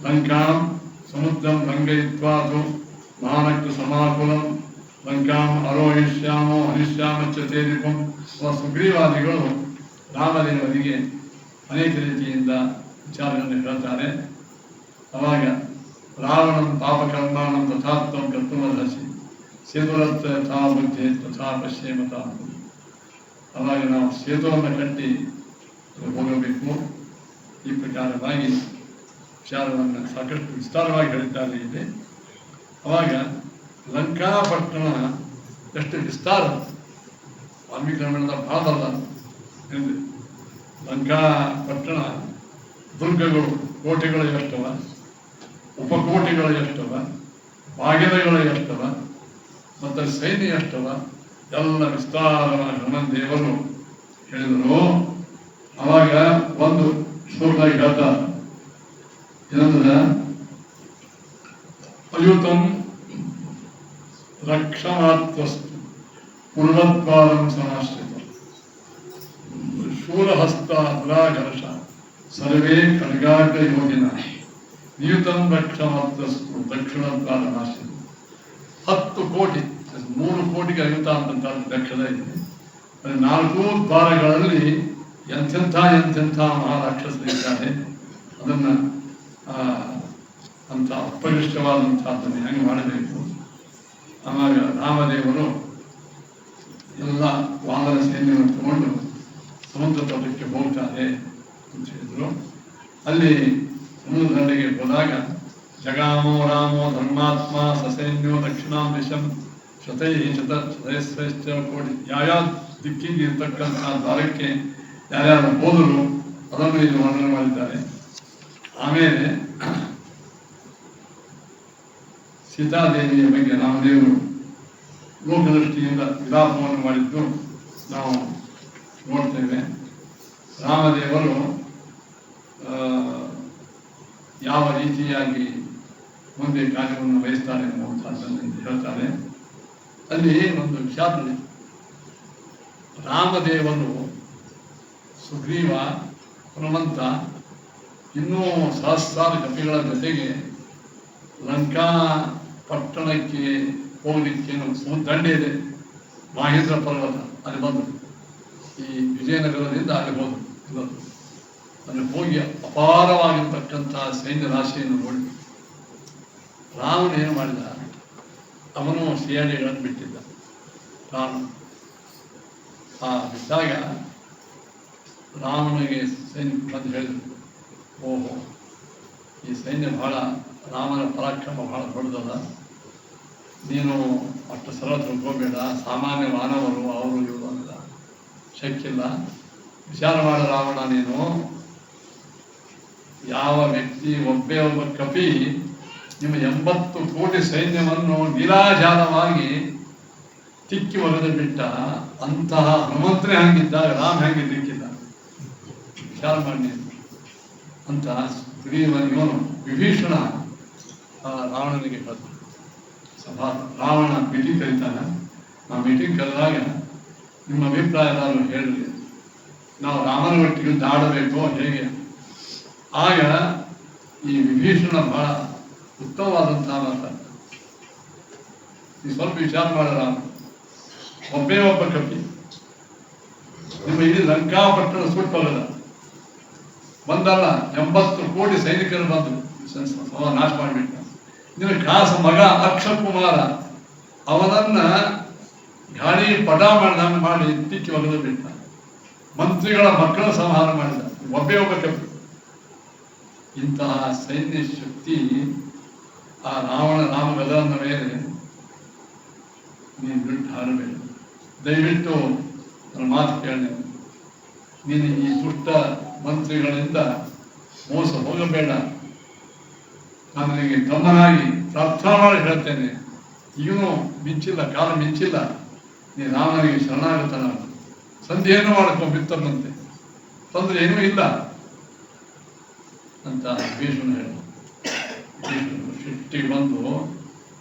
ಲಂಕಾಂ ಸಮುದ್ರಂ ಲಂಘಯಿತ್ವಾತು ಮಾನಕ್ತು ಸಮಾಕುಲಂ ಲಂಕಾಂ ಅರೋಹಿಷ್ಯಾಮೋ ಹರಿಷ್ಯಾಮಚ್ಚ ತೇದಿಪಂ. ಸುಗ್ರೀವಾದಿಗಳು ರಾಮದೇವರಿಗೆ ಅನೇಕ ರೀತಿಯಿಂದ ವಿಚಾರಗಳನ್ನು ಹೇಳ್ತಾರೆ. ಅವಾಗ ರಾವಣಂ ಪಾಪಕರ್ಮಾಣಂ ತಥಾತ್ವಂ ಕರ್ತುಮರ್ಹಸಿ ಸೇತುರತ್ವ ಯಥಾ ಬುದ್ಧಿ ತಥಾ ಪಶ್ಯೇಮತ. ಅವಾಗ ನಾವು ಸೇತುವನ್ನು ಕಟ್ಟಿ ಹೋಗಬೇಕು. ಈ ಪ್ರಕಾರವಾಗಿ ವಿಚಾರವನ್ನು ಸಾಕಷ್ಟು ವಿಸ್ತಾರವಾಗಿ ಹೇಳಿದ್ದಾರೆ ಇಲ್ಲಿ. ಅವಾಗ ಲಂಕಾಪಟ್ಟಣ ಎಷ್ಟು ವಿಸ್ತಾರ, ವಾಲ್ಮೀಕಿ ರಾಮಾಯಣದ ಭಾಗಲ್ಲ ಎಂದು. ಲಂಕಾಪಟ್ಟಣ ದುರ್ಗಗಳು ಕೋಟೆಗಳು ಎಷ್ಟವ, ಉಪಕೋಟೆಗಳು ಎಷ್ಟವ, ಬಾಗಿಲುಗಳು ಎಷ್ಟವ, ಮತ್ತು ಸೈನ್ಯ ಎಷ್ಟವ, ಎಲ್ಲ ವಿಸ್ತಾರವಾಗಿ ಹನುಮಂತೇವರು ಹೇಳಿದರು. ಅವಾಗ ಒಂದು ಶ್ಲೋಕದಾಗ ಹೇಳ್ತಾರೆ ಏನಂದ್ರೆ, ಅಯುತಂ ರಕ್ಷಮಾತ್ವಸ್ತು ಪೂರ್ವದ್ವಾರಂ ಸಮಾಶ್ರಿತ ಶೂಲಹಸ್ತ ದುರಾಘರ್ಷ ಸರ್ವೇ ಖಡ್ಗಾಗ್ರ ಯೋಗಿನ ನಿಯುತಂ ರಕ್ಷಮಾತ್ವಸ್ತು ದಕ್ಷಿಣದ್ವಾರ ನಾಶಿತ. 10 ಕೋಟಿ, 3 ಕೋಟಿಗೆ ಅಯುತ ಅಂತ ದಕ್ಷಿಣ ಇದೆ. 4 ದ್ವಾರಗಳಲ್ಲಿ ಎಂಥೆಂಥ ಮಹಾರಾಕ್ಷಸರಿದ್ದಾರೆ. ಅದನ್ನು ಅಂತ ಅಪರಿಷ್ಟವಾದಂಥದ್ದನ್ನು ಹೆಂಗೆ ಮಾಡಬೇಕು. ಆವಾಗ ರಾಮದೇವರು ಎಲ್ಲ ವಾನರ ಸೈನ್ಯವನ್ನು ತಗೊಂಡು ಸಮುದ್ರ ತಟಕ್ಕೆ ಹೋಗ್ತಾರೆ ಅಂತ ಹೇಳಿದರು. ಅಲ್ಲಿ ಸಮುದ್ರ ದಂಡೆಗೆ ಹೋದಾಗ ಜಗಾಮೋ ರಾಮೋ ಧರ್ಮಾತ್ಮ ಸಸೈನ್ಯೋ ದಕ್ಷಿಣಾಂ ದಿಶಂ ಶತೈಶ್ರೇಷ್ಠ ಕೋಟಿ. ಯಾವ್ಯಾವ ದಿಕ್ಕಿಗೆ ಇರ್ತಕ್ಕಂಥ ದ್ವಾರಕ್ಕೆ ಯಾರ್ಯಾರು ಹೋದರು ಅದನ್ನು ಇಲ್ಲಿ ವರ್ಣನೆ ಮಾಡಿದ್ದಾರೆ. ಆಮೇಲೆ ಸೀತಾದೇವಿಯ ಬಗ್ಗೆ ರಾಮದೇವರು ಲೋಕದೃಷ್ಟಿಯಿಂದ ವಿಲಾಪವನ್ನು ಮಾಡಿದ್ದು ನಾವು ನೋಡ್ತೇವೆ. ರಾಮದೇವರು ಯಾವ ರೀತಿಯಾಗಿ ಮುಂದೆ ಕಾರ್ಯವನ್ನು ವಹಿಸ್ತಾರೆ ಅನ್ನುವಂಥದ್ದನ್ನು ಹೇಳ್ತಾರೆ. ಅಲ್ಲಿ ಒಂದು ವಿಚಾರ, ರಾಮದೇವರು, ಸುಗ್ರೀವ, ಹನುಮಂತ ಇನ್ನೂ ಸಹಸ್ರಾರು ಕಪಿಗಳ ಜೊತೆಗೆ ಲಂಕಾ ಪಟ್ಟಣಕ್ಕೆ ಹೋಗಲಿಕ್ಕೇನು ದಂಡೆ ಇದೆ, ಮಹೇಂದ್ರ ಪರ್ವತ, ಅಲ್ಲಿ ಬಂದು ಈ ವಿಜಯನಗರದಿಂದ ಅಲ್ಲಿ ಹೋದರು. ಅಲ್ಲಿ ಹೋಗಿ ಅಪಾರವಾಗಿರ್ತಕ್ಕಂಥ ಸೈನ್ಯ ರಾಶಿಯನ್ನು ನೋಡಿ ರಾಮನು ಏನು ಮಾಡಿದ, ಅವನು ಸಿಯಾಡಿಗಳನ್ನು ಬಿಟ್ಟಿದ್ದ. ರಾಮ ಬಿಟ್ಟಾಗ ರಾಮನಿಗೆ ಸೈನ್ಯ ಬಂದು ಹೇಳಿದ್ರು, ಓಹೋ ಈ ಸೈನ್ಯ ಬಹಳ, ರಾಮನ ಪರಾಕ್ರಮ ಬಹಳ ದೊಡ್ಡದಲ್ಲ, ನೀನು ಅಷ್ಟು ಸರಳ ತಿಳ್ಕೋಬೇಡ, ಸಾಮಾನ್ಯ ಮಾನವರು ಅವರು ಇವರು ಅಂತ ಶಕ್ಕಿಲ್ಲ, ವಿಚಾರ ಮಾಡ ರಾವಣ, ನೀನು ಯಾವ ವ್ಯಕ್ತಿ ಒಬ್ಬ ಕಪಿ ನಿಮ್ಮ 80 ಕೋಟಿ ಸೈನ್ಯವನ್ನು ನಿರಾಜಾಲವಾಗಿ ತಿಕ್ಕಿ ಒಗೆದು ಬಿಟ್ಟ, ಅಂತಹ ಹನುಮಂತನೇ ಹಂಗಿದ್ದಾಗ ರಾಮ ಹೆಂಗಿದ್ದಕ್ಕಿಲ್ಲ, ವಿಚಾರ ಮಾಡಿ ಅಂತ ಇವನು ವಿಭೀಷಣ ರಾವಣನಿಗೆ ಹೇಳ್ತಾನೆ. ರಾವಣ ಮೀಟಿಂಗ್ ಕರೀತಾನೆ. ಆ ಮೀಟಿಂಗ್ ಕರೆದಾಗ ನಿಮ್ಮ ಅಭಿಪ್ರಾಯ ನಾನು ಹೇಳಲಿ, ನಾವು ರಾಮನ ಒಟ್ಟಿಗೆ ಆಡಬೇಕೋ ಹೇಗೆ. ಆಗ ಈ ವಿಭೀಷಣ ಬಹಳ ಉತ್ತಮವಾದಂತಹ ಮಾತಾಡ್ತಾನೆ. ಈ ಸ್ವಲ್ಪ ವಿಚಾರ ಮಾಡ, ರಾಮ ಒಬ್ಬೇ ಒಬ್ಬ ಕಪಿ ನಿಮ್ಮ ಇಡೀ ಲಂಕಾಪಟ್ಟಣ ಸುಟ್ಟೋಗದ ಬಂದಲ್ಲ, 80 ಕೋಟಿ ಸೈನಿಕರು ಬಂದು ನಾಶ ಮಾಡಿಬಿಟ್ಟ. ನಿನ್ನ ಖಾಸ ಮಗ ಅಕ್ಷಕುಮಾರ ಅವನನ್ನ ಗಾಳಿ ಪಟ ಮಾಡಿ ತಿಕ್ಕಿ ಒಗೆದು ಬಿಟ್ಟ. ಮಂತ್ರಿಗಳ ಮಕ್ಕಳ ಸಂಹಾರ ಮಾಡಿದ, ಒಬ್ಬೇ ಒಬ್ಬ ಕಪಿ. ಇಂತಹ ಸೈನ್ಯ ಶಕ್ತಿ ಆ ರಾಮಗದನ ಮೇಲೆ ನೀನು ಬಿಟ್ಟು ಹಾರಬೇಡ. ದಯವಿಟ್ಟು ನನ್ನ ಮಾತು ಕೇಳಿ, ನೀನು ಈ ದುಷ್ಟ ಮಂತ್ರಿಗಳಿಂದ ಮೋಸ ಹೋಗಬೇಡ. ನಾನು ನಿನಗೆ ತಮ್ಮನಾಗಿ ಪ್ರಾರ್ಥನಾ ಮಾಡಿ ಹೇಳ್ತೇನೆ, ಈಗಲೂ ಮಿಂಚಿಲ್ಲ, ಕಾಲ ಮಿಂಚಿಲ್ಲ, ನೀ ರಾಮನಿಗೆ ಶರಣಾಗತನ, ಸಂಧಿಯನ್ನು ಮಾಡ್ಕೊಂಡು ಬಿತ್ತಂತೆ, ತೊಂದರೆ ಏನೂ ಇಲ್ಲ ಅಂತ ಭೀಷ್ಮ ಹೇಳ. ಸಿಟ್ಟಿಗೆ ಬಂದು,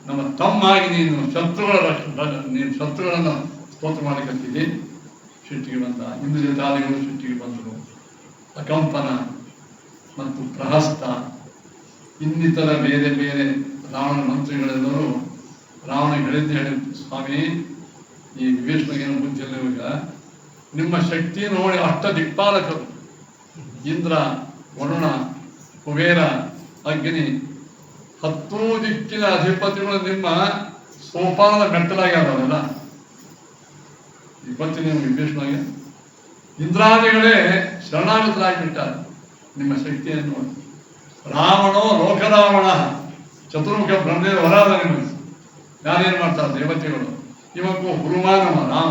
ನಮ್ಮ ತಮ್ಮಾಗಿ ನೀನು ಶತ್ರುಗಳನ್ನು ಸ್ತೋತ್ರ ಮಾಡಿಕಂತಿದ್ದಿ. ಸಿಟ್ಟಿಗೆ ಬಂದ. ಇಂದ್ರ ಜತಾದಿಗಳು ಸಿಟ್ಟಿಗೆ ಬಂದರು. ಅಕಂಪನ ಮತ್ತು ಪ್ರಹಸ್ತ ಇನ್ನಿತರ ಬೇರೆ ಬೇರೆ ರಾವಣ ಮಂತ್ರಿಗಳೆಲ್ಲರೂ ರಾವಣ ಹೇಳಿದ್ದು ಸ್ವಾಮಿ, ಈ ವಿಭೀಷಣಿಗೇನು ಬುದ್ಧಿಯಲ್ಲಿ ಇವಾಗ ನಿಮ್ಮ ಶಕ್ತಿ ನೋಡಿ ಅಷ್ಟ ದಿಕ್ಪಾಲಕರು ಇಂದ್ರ, ವರುಣ, ಕುಬೇರ, ಅಗ್ನಿ 10 ದಿಕ್ಕಿನ ಅಧಿಪತಿಗಳು ನಿಮ್ಮ ಸೋಪಾನದ ಮೆಟ್ಟಲಾಗ್ಯಾರಲ್ಲ. ಗೊತ್ತಿ ನೀವು ವಿಭೀಷಣಿಗೆ ಇಂದ್ರಾದಿಗಳೇ ಶರಣಾಗತರಾಗಿಬಿಟ್ಟಾರೆ ನಿಮ್ಮ ಶಕ್ತಿಯನ್ನು. ರಾವಣೋ ಲೋಕರಾವಣ, ಚತುರ್ಮುಖ ಬ್ರಹ್ಮೇಂದ್ರ ವರಾದ ನಿಮಗೆ ಯಾರೇನು ಮಾಡ್ತಾರೆ ದೇವತೆಗಳು. ಇವಕ್ಕೂ ಹುರುಮಾನವ ರಾಮ.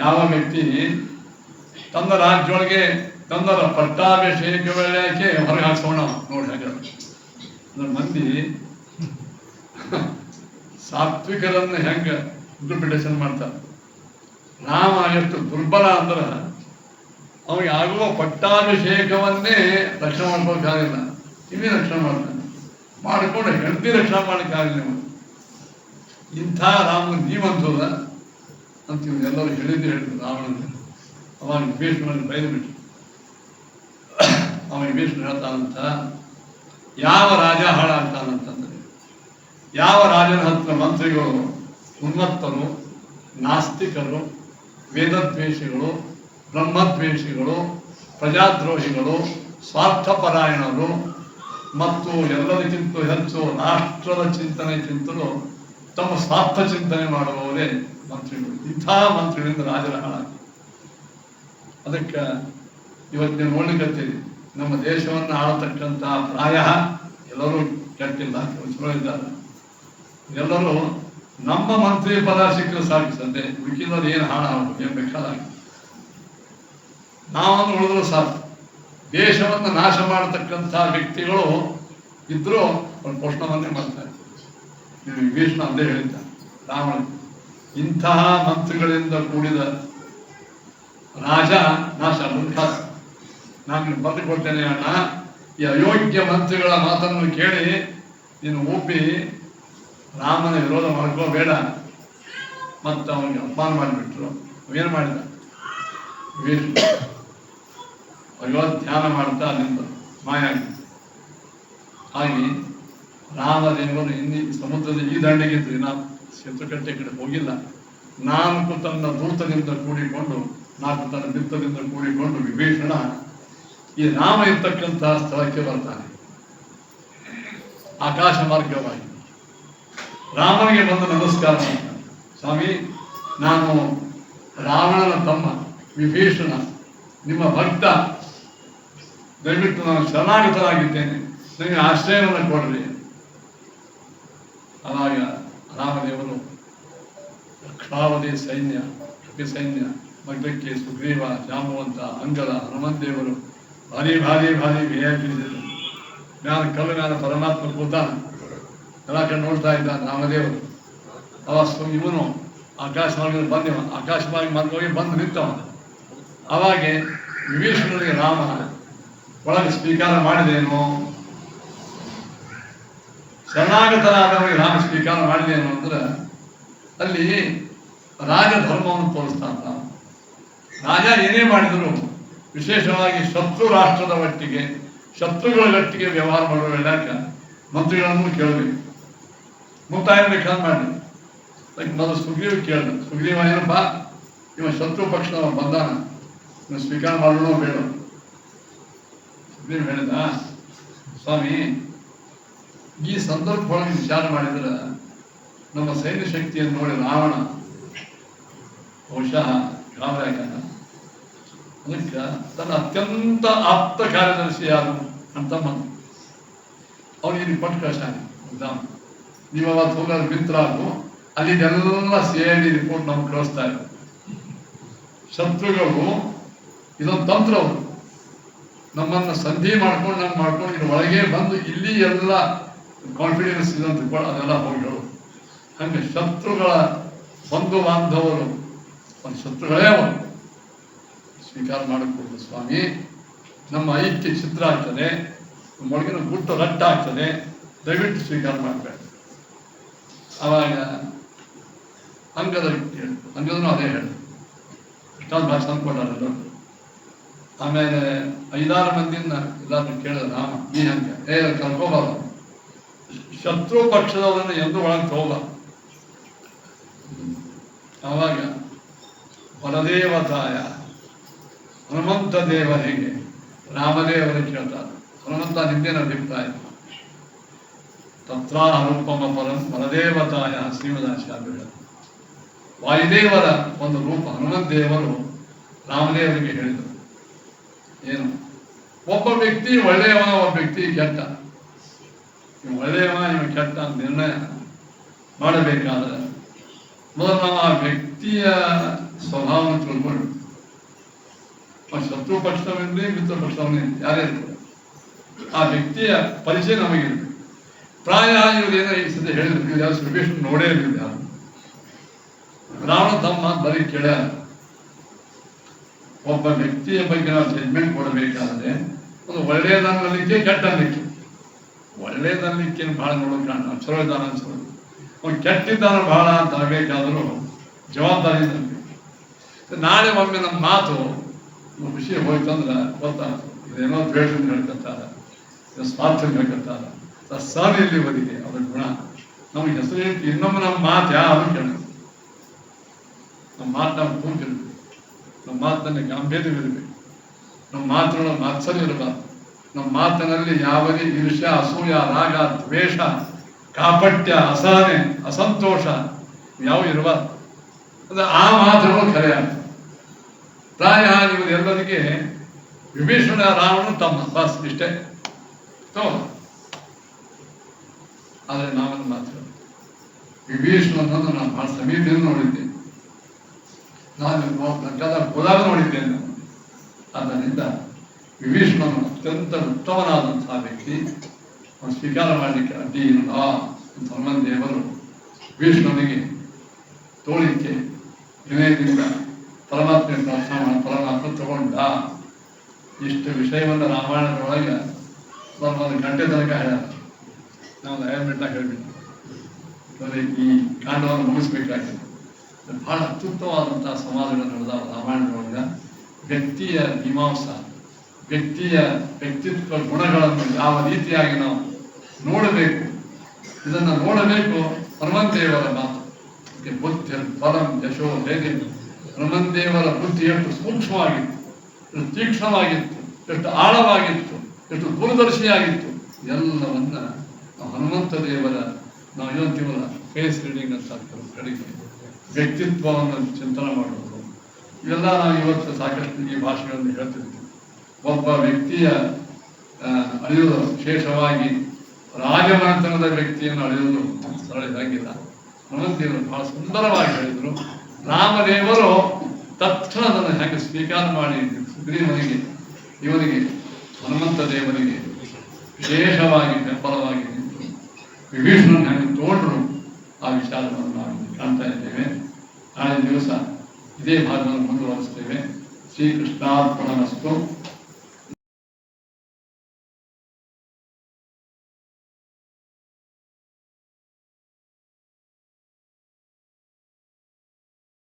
ಯಾವ ವ್ಯಕ್ತಿ ತನ್ನ ರಾಜ್ಯೊಳಗೆ ತನ್ನ ಪಟ್ಟಾಭಿಷೇಕ ವೇಳೆಗೆ ಹೊರಗೆ ಹಾಕ್ಸೋಣ ನೋಡಿ ಹಾಗೆ. ಅಂದ್ರೆ ಮಂದಿ ಸಾತ್ವಿಕರನ್ನು ಹೆಂಗೆ ಇಂಟರ್ಪ್ರಿಟೇಷನ್ ಮಾಡ್ತಾರೆ. ರಾಮ ಎಷ್ಟು ದುರ್ಬಲ ಅಂದ್ರೆ ಅವನಿಗೆ ಆಗುವ ಪಟ್ಟಾಭಿಷೇಕವನ್ನೇ ರಕ್ಷಣೆ ಮಾಡ್ಕೋಕ್ಕಾಗಿಲ್ಲ, ಇವೇ ರಕ್ಷಣೆ ಮಾಡ್ತಾನೆ. ಮಾಡಿಕೊಂಡು ಹೆಂಡತಿ ರಕ್ಷಣೆ ಮಾಡೋಕ್ಕಾಗಲಿಲ್ಲ. ಇಂಥ ರಾಮನ ನೀವಂತದ ಅಂತ ಎಲ್ಲರೂ ಹೇಳಿದ್ರು ರಾವಣನ. ಅವಾಗ ವಿಭೀಷಣನಲ್ಲಿ ಬೈದು ಬಿಟ್ಟು ಅವ ವಿಭೀಷಣ ಹೇಳ್ತಾನಂತ, ಯಾವ ರಾಜ ಹಾಳಾಗ್ತಾನಂತಂದ್ರೆ ಯಾವ ರಾಜನ ಹತ್ರ ಮಂತ್ರಿಗಳು ಉನ್ಮತ್ತರು, ನಾಸ್ತಿಕರು, ವೇದದ್ವೇಷಿಗಳು, ಬ್ರಹ್ಮದ್ವೇಷಿಗಳು, ಪ್ರಜಾದ್ರೋಹಿಗಳು, ಸ್ವಾರ್ಥಪರಾಯಣರು ಮತ್ತು ಎಲ್ಲದಕ್ಕಿಂತ ಹೆಚ್ಚು ರಾಷ್ಟ್ರದ ಚಿಂತನೆಗಿಂತಲೂ ತಮ್ಮ ಸ್ವಾರ್ಥ ಚಿಂತನೆ ಮಾಡುವವರೇ ಮಂತ್ರಿಗಳು. ಇಂಥ ಮಂತ್ರಿಗಳಿಂದ ರಾಜರ ಹಾಳಾಗಿ. ಅದಕ್ಕೆ ಇವತ್ತು ನೀವು ನೋಡ್ಲಿಕ್ಕತ್ತೀರಿ, ನಮ್ಮ ದೇಶವನ್ನು ಆಳತಕ್ಕಂಥ ಪ್ರಾಯ ಎಲ್ಲರೂ ಕೆಟ್ಟಿಲ್ಲ, ಚಲೋ ಇದ್ದಾರೆ. ಎಲ್ಲರೂ ನಮ್ಮ ಮಂತ್ರಿ ಪದ ಸಿಕ್ಕರೆ ಸಾಕು ಸದ್ಯ, ಉಳಿಕಿಲ್ಲರು ಏನು ಹಾಳಾಗಬೇಕು, ಏನು ಬೇಕಾದಾಗ ನಾವನ್ನು ಉಳಿದ್ರು ಸಾಕು. ದೇಶವನ್ನು ನಾಶ ಮಾಡತಕ್ಕಂಥ ವ್ಯಕ್ತಿಗಳು ಇದ್ರೂ ಅವ್ರ ಪೋಷಣವನ್ನೇ ಮಾಡ್ತಾರೆ. ಇದು ವಿಭೀಷಣ ಅಂದೇ ಹೇಳಿದ್ದ ರಾವಣ. ಇಂತಹ ಮಂತ್ರಿಗಳಿಂದ ಕೂಡಿದ ರಾಜ ನಾಶ ಮುಖಾಸ. ನಾನು ಬರೆದು ಕೊಡ್ತೇನೆ ಅಣ್ಣ, ಈ ಅಯೋಗ್ಯ ಮಂತ್ರಿಗಳ ಮಾತನ್ನು ಕೇಳಿ ನೀನು ಒಪ್ಪಿ ರಾಮನ ವಿರೋಧ ಮಾಡ್ಕೋಬೇಡ. ಮತ್ತು ಅವನಿಗೆ ಅಪಮಾನ ಮಾಡಿಬಿಟ್ರು. ಏನು ಮಾಡಿದ ವಿಭೀಷಣ? ಭಗವದ್ ಧ್ಯಾನ ಮಾಡ್ತಾ ನಿಂತ ಮಾಯಾಗಿ. ಹಾಗೆ ರಾಮದೇವರು ಇನ್ನಿ ಸಮುದ್ರದ ಈ ದಂಡೆಗಿದ್ದು ನಾವು ಶತ್ರುಕಟ್ಟೆ ಕಡೆ ಹೋಗಿಲ್ಲ. 4 ತನ್ನ ದೂತದಿಂದ ಕೂಡಿಕೊಂಡು 4 ತನ್ನ ಬಿತ್ತದಿಂದ ಕೂಡಿಕೊಂಡು ವಿಭೀಷಣ ಈ ರಾಮ ಇರ್ತಕ್ಕಂತಹ ಸ್ಥಳಕ್ಕೆ ಬರ್ತಾನೆ. ಆಕಾಶ ಮಾರ್ಗವಾಗಿ ರಾಮನಿಗೆ ಬಂದು ನಮಸ್ಕಾರ ಮಾಡ್ತಾನೆ. ಸ್ವಾಮಿ, ನಾನು ರಾವಣನ ತಮ್ಮ ವಿಭೀಷಣ, ನಿಮ್ಮ ಭಕ್ತ. ದಯವಿಟ್ಟು ನಾನು ಶರಣಾಗತರಾಗಿದ್ದೇನೆ, ನನಗೆ ಆಶ್ರಯವನ್ನು ಕೊಡ್ರಿ. ಆವಾಗ ರಾಮದೇವರು ಲಕ್ಷಾವಧಿ ಸೈನ್ಯ, ಕಪಿ ಸೈನ್ಯ, ಮಗ್ಗಕ್ಕೆ ಸುಗ್ರೀವ, ಜಾಂಬವಂತ, ಅಂಗದ, ಹನುಮಂತೇವರು ಭಾರಿ ಭಾರಿ ಭಾರಿ ವಿಐಪಿಸಿದರು. ಜ್ಞಾನ ಕಲ್ಲು ಜ್ಞಾನ ಪರಮಾತ್ಮ ಕೂತಾನ, ಎಲ್ಲ ಕಡೆ ನೋಡ್ತಾ ಇದ್ದಾನೆ ರಾಮದೇವರು. ಇವನು ಆಕಾಶವಾಗಿ ಬಂದಿವ, ಆಕಾಶವಾಗಿ ಹೋಗಿ ಬಂದು ನಿಂತವ. ಅವಾಗ ವಿಭೀಷಣನಿಗೆ ರಾಮ ಒಳಗೆ ಸ್ವೀಕಾರ ಮಾಡಿದೇನು, ಶರಣಾಗತರಾದವರಿಗೆ ರಾಮ ಸ್ವೀಕಾರ ಮಾಡಿದೇನು ಅಂದ್ರೆ ಅಲ್ಲಿ ರಾಜಧರ್ಮವನ್ನು ತೋರಿಸ್ತಾನ. ರಾಜ ಏನೇ ಮಾಡಿದ್ರು ವಿಶೇಷವಾಗಿ ಶತ್ರು ರಾಷ್ಟ್ರದ ಒಟ್ಟಿಗೆ, ಶತ್ರುಗಳ ಒಟ್ಟಿಗೆ ವ್ಯವಹಾರ ಮಾಡುವ ಹೇಳಾಕ ಮಂತ್ರಿಗಳನ್ನು ಕೇಳಬೇಕು, ಮುಕ್ತಾಯ ಬೇಕಾದ್ರೆ ಮಾಡಿ. ಅದಕ್ಕೆ ಮೊದಲು ಸುಗ್ರೀವ ಕೇಳಿದ. ಸುಗ್ರೀವ ಏನಪ್ಪ, ಇವ ಶತ್ರು ಪಕ್ಷದವ ಬಂದಾನ, ಇನ್ನು ಸ್ವೀಕಾರ ಮಾಡೋಣ ಬೇಡ. ಸುಗ್ರೀವ ಹೇಳಿದ, ಸ್ವಾಮಿ, ಈ ಸಂದರ್ಭದೊಳಗೆ ವಿಚಾರ ಮಾಡಿದ್ರೆ ನಮ್ಮ ಸೈನ್ಯ ಶಕ್ತಿಯನ್ನು ನೋಡಿ ರಾವಣ ಬಹುಶಃ ಗಾಬರಿಯಾಗ. ಅದಕ್ಕೆ ತನ್ನ ಅತ್ಯಂತ ಆಪ್ತ ಕಾರ್ಯದರ್ಶಿ ಯಾರು ಅಂತ ಅವನಿಗೆ ಪಟ್ಟು ಕಳ್ಸಾನೆ. ನೀವು ಅವತ್ತು ಹೋಗೋದು ಮಿತ್ರಾಗು, ಅಲ್ಲಿದೆಲ್ಲ CID ರಿಪೋರ್ಟ್ ನಮ್ಗೆ ಕಳಿಸ್ತಾ ಇದ್ರು. ಶತ್ರುಗಳು ಇದೊಂದು ತಂತ್ರವು, ನಮ್ಮನ್ನು ಸಂಧಿ ಮಾಡ್ಕೊಂಡು ಇದ್ರ ಒಳಗೆ ಬಂದು ಇಲ್ಲಿ ಎಲ್ಲ ಕಾನ್ಫಿಡೆನ್ಸ್ ಇದಂತ ಅದೆಲ್ಲ ಹೋಗಿಗಳು. ಹಂಗೆ ಶತ್ರುಗಳ ಬಂಧು ಬಾಂಧವರು ಒಂದು ಶತ್ರುಗಳೇ ಅವರು ಸ್ವೀಕಾರ ಮಾಡಿಕೊಡುದು. ಸ್ವಾಮಿ, ನಮ್ಮ ಐಕ್ಯ ಚಿತ್ರ ಆಗ್ತದೆ, ಒಳಗಿನ ಗುಟ್ಟು ರಟ್ಟ ಆಗ್ತದೆ, ದಯವಿಟ್ಟು ಸ್ವೀಕಾರ ಮಾಡಬೇಡ. ಆವಾಗ ಅಂಗದನು ಅದೇ ಹೇಳಿ ಇಷ್ಟೊಂದು ಭಾಷೆ ಅಂದ್ಕೊಂಡಾರಲ್ಲ. ಆಮೇಲೆ 5-6 ಮಂದಿನ ಎಲ್ಲಾದ್ರೂ ಕೇಳಿದ ರಾಮ, ಈ ಹಂಗೆ ಕರ್ಕೋಬಾರ್ದು, ಶತ್ರು ಪಕ್ಷದವರನ್ನು ಎಂದು ಒಳಗೆ ಹೋಗ. ಆವಾಗ ವರದೇವತಾಯ ಹನುಮಂತ ದೇವರಿಗೆ ರಾಮದೇವರು ಕೇಳ್ತಾರೆ, ಹನುಮಂತ ನಿಂದೇನ ಅಭಿಪ್ರಾಯ? ತತ್ರಾರೂಪಮ ಪರಂ ವರದೇವತಾಯ ಶ್ರೀಮದಾಚಾರ್ಯ. ವಾಯುದೇವರ ಒಂದು ರೂಪ ಹನುಮಂತ ದೇವರು ರಾಮದೇವರಿಗೆ ಹೇಳಿದರು. ಏನು? ಒಬ್ಬ ವ್ಯಕ್ತಿ ಒಳ್ಳೆಯವನ, ಒಬ್ಬ ವ್ಯಕ್ತಿ ಕೆಟ್ಟ. ಇವ ಒಳ್ಳೆಯವ, ಇವ ಕೆಟ್ಟ ಅಂತ ನಿರ್ಣಯ ಮಾಡಬೇಕಾದ್ರೆ ಮೊದಲು ನಾವು ಆ ವ್ಯಕ್ತಿಯ ಸ್ವಭಾವವನ್ನು ತಿಳ್ಕೊಂಡು, ಶತ್ರು ಪಕ್ಷದವನ್ನೇ ಮಿತ್ರ ಪಕ್ಷದವನ್ನೇ ಯಾರೇ ಇರ್ತಾರೆ, ಆ ವ್ಯಕ್ತಿಯ ಪರಿಚಯ ನಮಗಿರುತ್ತೆ. ಪ್ರಾಯ ಇವರೇನೋ ಈ ಸದ್ಯ ಹೇಳಿದ್ರು, ಇವ್ರು ಯಾವ ಸುಭೀಷ್ ನೋಡೇ ಇರಲಿಲ್ಲ ಯಾರು. ರಾವಣ ತಮ್ಮ ಬರೀ ಕೇಳ. ಒಬ್ಬ ವ್ಯಕ್ತಿಯ ಬಗ್ಗೆ ನಾವು ಜಡ್ಮೆಂಟ್ ಕೊಡಬೇಕಾದ್ರೆ ಒಂದು ಒಳ್ಳೆಯದನ್ನಲಿಕ್ಕೆ ಕೆಟ್ಟ ಅನ್ನಲಿಕ್ಕೆ. ಒಳ್ಳೆಯದನ್ನಲಿಕ್ಕೆ ಬಹಳ ನೋಡೋಕೆ ಕಾರಣ ಚಲೋ ಇದ್ದಾನ ಅನ್ಸೋದು, ಅವ್ನು ಕೆಟ್ಟಿದ್ದಾನ ಬಹಳ ಅಂತ ಆಗಬೇಕಾದರೂ ಜವಾಬ್ದಾರಿ ಇರಬೇಕು. ನಾಳೆ ಒಮ್ಮೆ ನಮ್ಮ ಮಾತು ವಿಷಯ ಹೋಯ್ತಂದ್ರೆ ಗೊತ್ತಾಗ್ತದೆ, ಇದೇನೋ ದ್ವೇಷ ಹೇಳ್ಕೊತಾರ, ಸ್ವಾರ್ಥ ಹೇಳ್ಕೊತಾರ, ಸಹನ ಇಲ್ಲಿವರೆಗೆ ಅದ್ರ ಗುಣ ನಮ್ಗೆ ಹೆಸರು ಹೇಳ್ತಿ. ಇನ್ನೊಮ್ಮೆ ನಮ್ಮ ಮಾತು ಯಾರು ಕೇಳ, ನಮ್ಮ ಮಾತು ನಾವು ಕೂತಿರ್ಬೇಕು, ನಮ್ಮ ಮಾತನ್ನ ಗಾಂಭೀರ್ಯವಿರಬೇಕು, ನಮ್ಮ ಮಾತಿನೊಳಗೆ ಮಾತ್ಸರ್ಯ ಇರಬಾರ್ದು, ನಮ್ಮ ಮಾತಿನಲ್ಲಿ ಯಾವುದೇ ಈರ್ಷ್ಯ, ಅಸೂಯ, ರಾಗ, ದ್ವೇಷ, ಕಾಪಟ್ಯ, ಅಸಹನೆ, ಅಸಂತೋಷ ಯಾವ ಇರಬಾರ್ದು. ಅಂದ್ರೆ ಆ ಮಾತುಗಳು ಖರೆ ಆಗ್ತದೆ. ಪ್ರಾಯ ಇವರೆಲ್ಲರಿಗೆ ವಿಭೀಷಣ ರಾವಣ ತಮ್ಮ ಬಸ್ ಇಷ್ಟೇ. ಆದರೆ ನಾವನ್ನು ಮಾತ್ರ ವಿಭೀಷಣನನ್ನು ನಾನು ಬಹಳ ಸಮೀಪದಿಂದ ನೋಡಿದ್ದೇನೆ, ನಾನು ಹೋದಾಗ ನೋಡಿದ್ದೇನೆ. ಆದ್ದರಿಂದ ವಿಭೀಷಣನು ಅತ್ಯಂತ ಉತ್ತಮನಾದಂತಹ ವ್ಯಕ್ತಿ, ಅವನು ಸ್ವೀಕಾರ ಮಾಡಲಿಕ್ಕೆ ಅಡ್ಡಿ ಇಲ್ಲ ಅಂತ ಹನುಮಂತ ದೇವರು ವಿಭೀಷಣನಿಗೆ ತೋಳಿಕೆ ವಿನಯದಿಂದ ಪರಮಾತ್ಮ ಪ್ರಾರ್ಥನೆ ಮಾಡಿ ಪರಮಾತ್ಮ ತಗೊಂಡ. ಇಷ್ಟು ವಿಷಯವನ್ನು ರಾಮಾಯಣದೊಳಗೆ ಒಂದು ಗಂಟೆ ತನಕ ಹೇಳ್ಯಾರ. ನಾವು 5 ಮಿನಿಟ್ನಾಗ ಹೇಳ್ಬಿಟ್ಟು ಈ ಕಾಂಡವನ್ನು ಮುಗಿಸ್ಬೇಕಾಗಿದೆ. ಬಹಳ ಅತ್ಯುತ್ತಮವಾದಂತಹ ಸಮಾಜಗಳು ನಡೆದಾವ ರಾಮಾಯಣದೊಳಗೆ. ವ್ಯಕ್ತಿಯ ಮೀಮಾಂಸ, ವ್ಯಕ್ತಿಯ ವ್ಯಕ್ತಿತ್ವ ಗುಣಗಳನ್ನು ಯಾವ ರೀತಿಯಾಗಿ ನಾವು ನೋಡಬೇಕು, ಇದನ್ನು ನೋಡಬೇಕು. ಹನುಮಂತ ದೇವರ ಮಾತು ಬುದ್ಧಿ ಫಲಂ ಯಶೋ ಹೇಗೆ. ಹನುಮಂತ ದೇವರ ಬುದ್ಧಿ ಎಷ್ಟು ಸೂಕ್ಷ್ಮವಾಗಿತ್ತು, ಎಷ್ಟು ತೀಕ್ಷ್ಣವಾಗಿತ್ತು, ಎಷ್ಟು ಆಳವಾಗಿತ್ತು, ಎಷ್ಟು ದೂರದರ್ಶಿಯಾಗಿತ್ತು. ಎಲ್ಲವನ್ನ ಹನುಮಂತ ದೇವರ ನಾವು ಹೇಳ್ತೀವಲ್ಲ ಫೇಸ್ ರೀಡಿಂಗ್ ಅಂತ ಕಡೆಗೆ ವ್ಯಕ್ತಿತ್ವವನ್ನು ಚಿಂತನೆ ಮಾಡೋದು, ಇವೆಲ್ಲ ನಾವು ಇವತ್ತು ಸಾಕಷ್ಟು ಈ ಭಾಷೆಗಳನ್ನು ಹೇಳ್ತಿರ್ತೀವಿ. ಒಬ್ಬ ವ್ಯಕ್ತಿಯ ಅಳೆಯುವುದು ವಿಶೇಷವಾಗಿ ರಾಜಮನೆತನದ ವ್ಯಕ್ತಿಯನ್ನು ಅಳೆಯುವುದು ಸರಳವಾಗಿಲ್ಲ. ಹನುಮಂತ ದೇವರು ಬಹಳ ಸುಂದರವಾಗಿ ಹೇಳಿದರು. ರಾಮದೇವರು ತಕ್ಷಣ ಅದನ್ನು ಹೇಗೆ ಸ್ವೀಕಾರ ಮಾಡಿ ಸುಗ್ರೀವನಿಗೆ ಇವನಿಗೆ ಹನುಮಂತ ದೇವರಿಗೆ ವಿಶೇಷವಾಗಿ ಬೆಂಬಲವಾಗಿ ನಿಂತು ವಿಭೀಷಣನ ಹೇಗೆ ತೋಟರು ಆ ವಿಚಾರವನ್ನು ನಾವು ಕಾಣ್ತಾ ಇದ್ದೇವೆ. ನಾಳೆ ದಿವಸ ಇದೇ ಭಾಗವನ್ನು ಮುಂದುವರಿಸ್ತೇವೆ. ಶ್ರೀಕೃಷ್ಣಾರ್ಪಣಮಸ್ತು.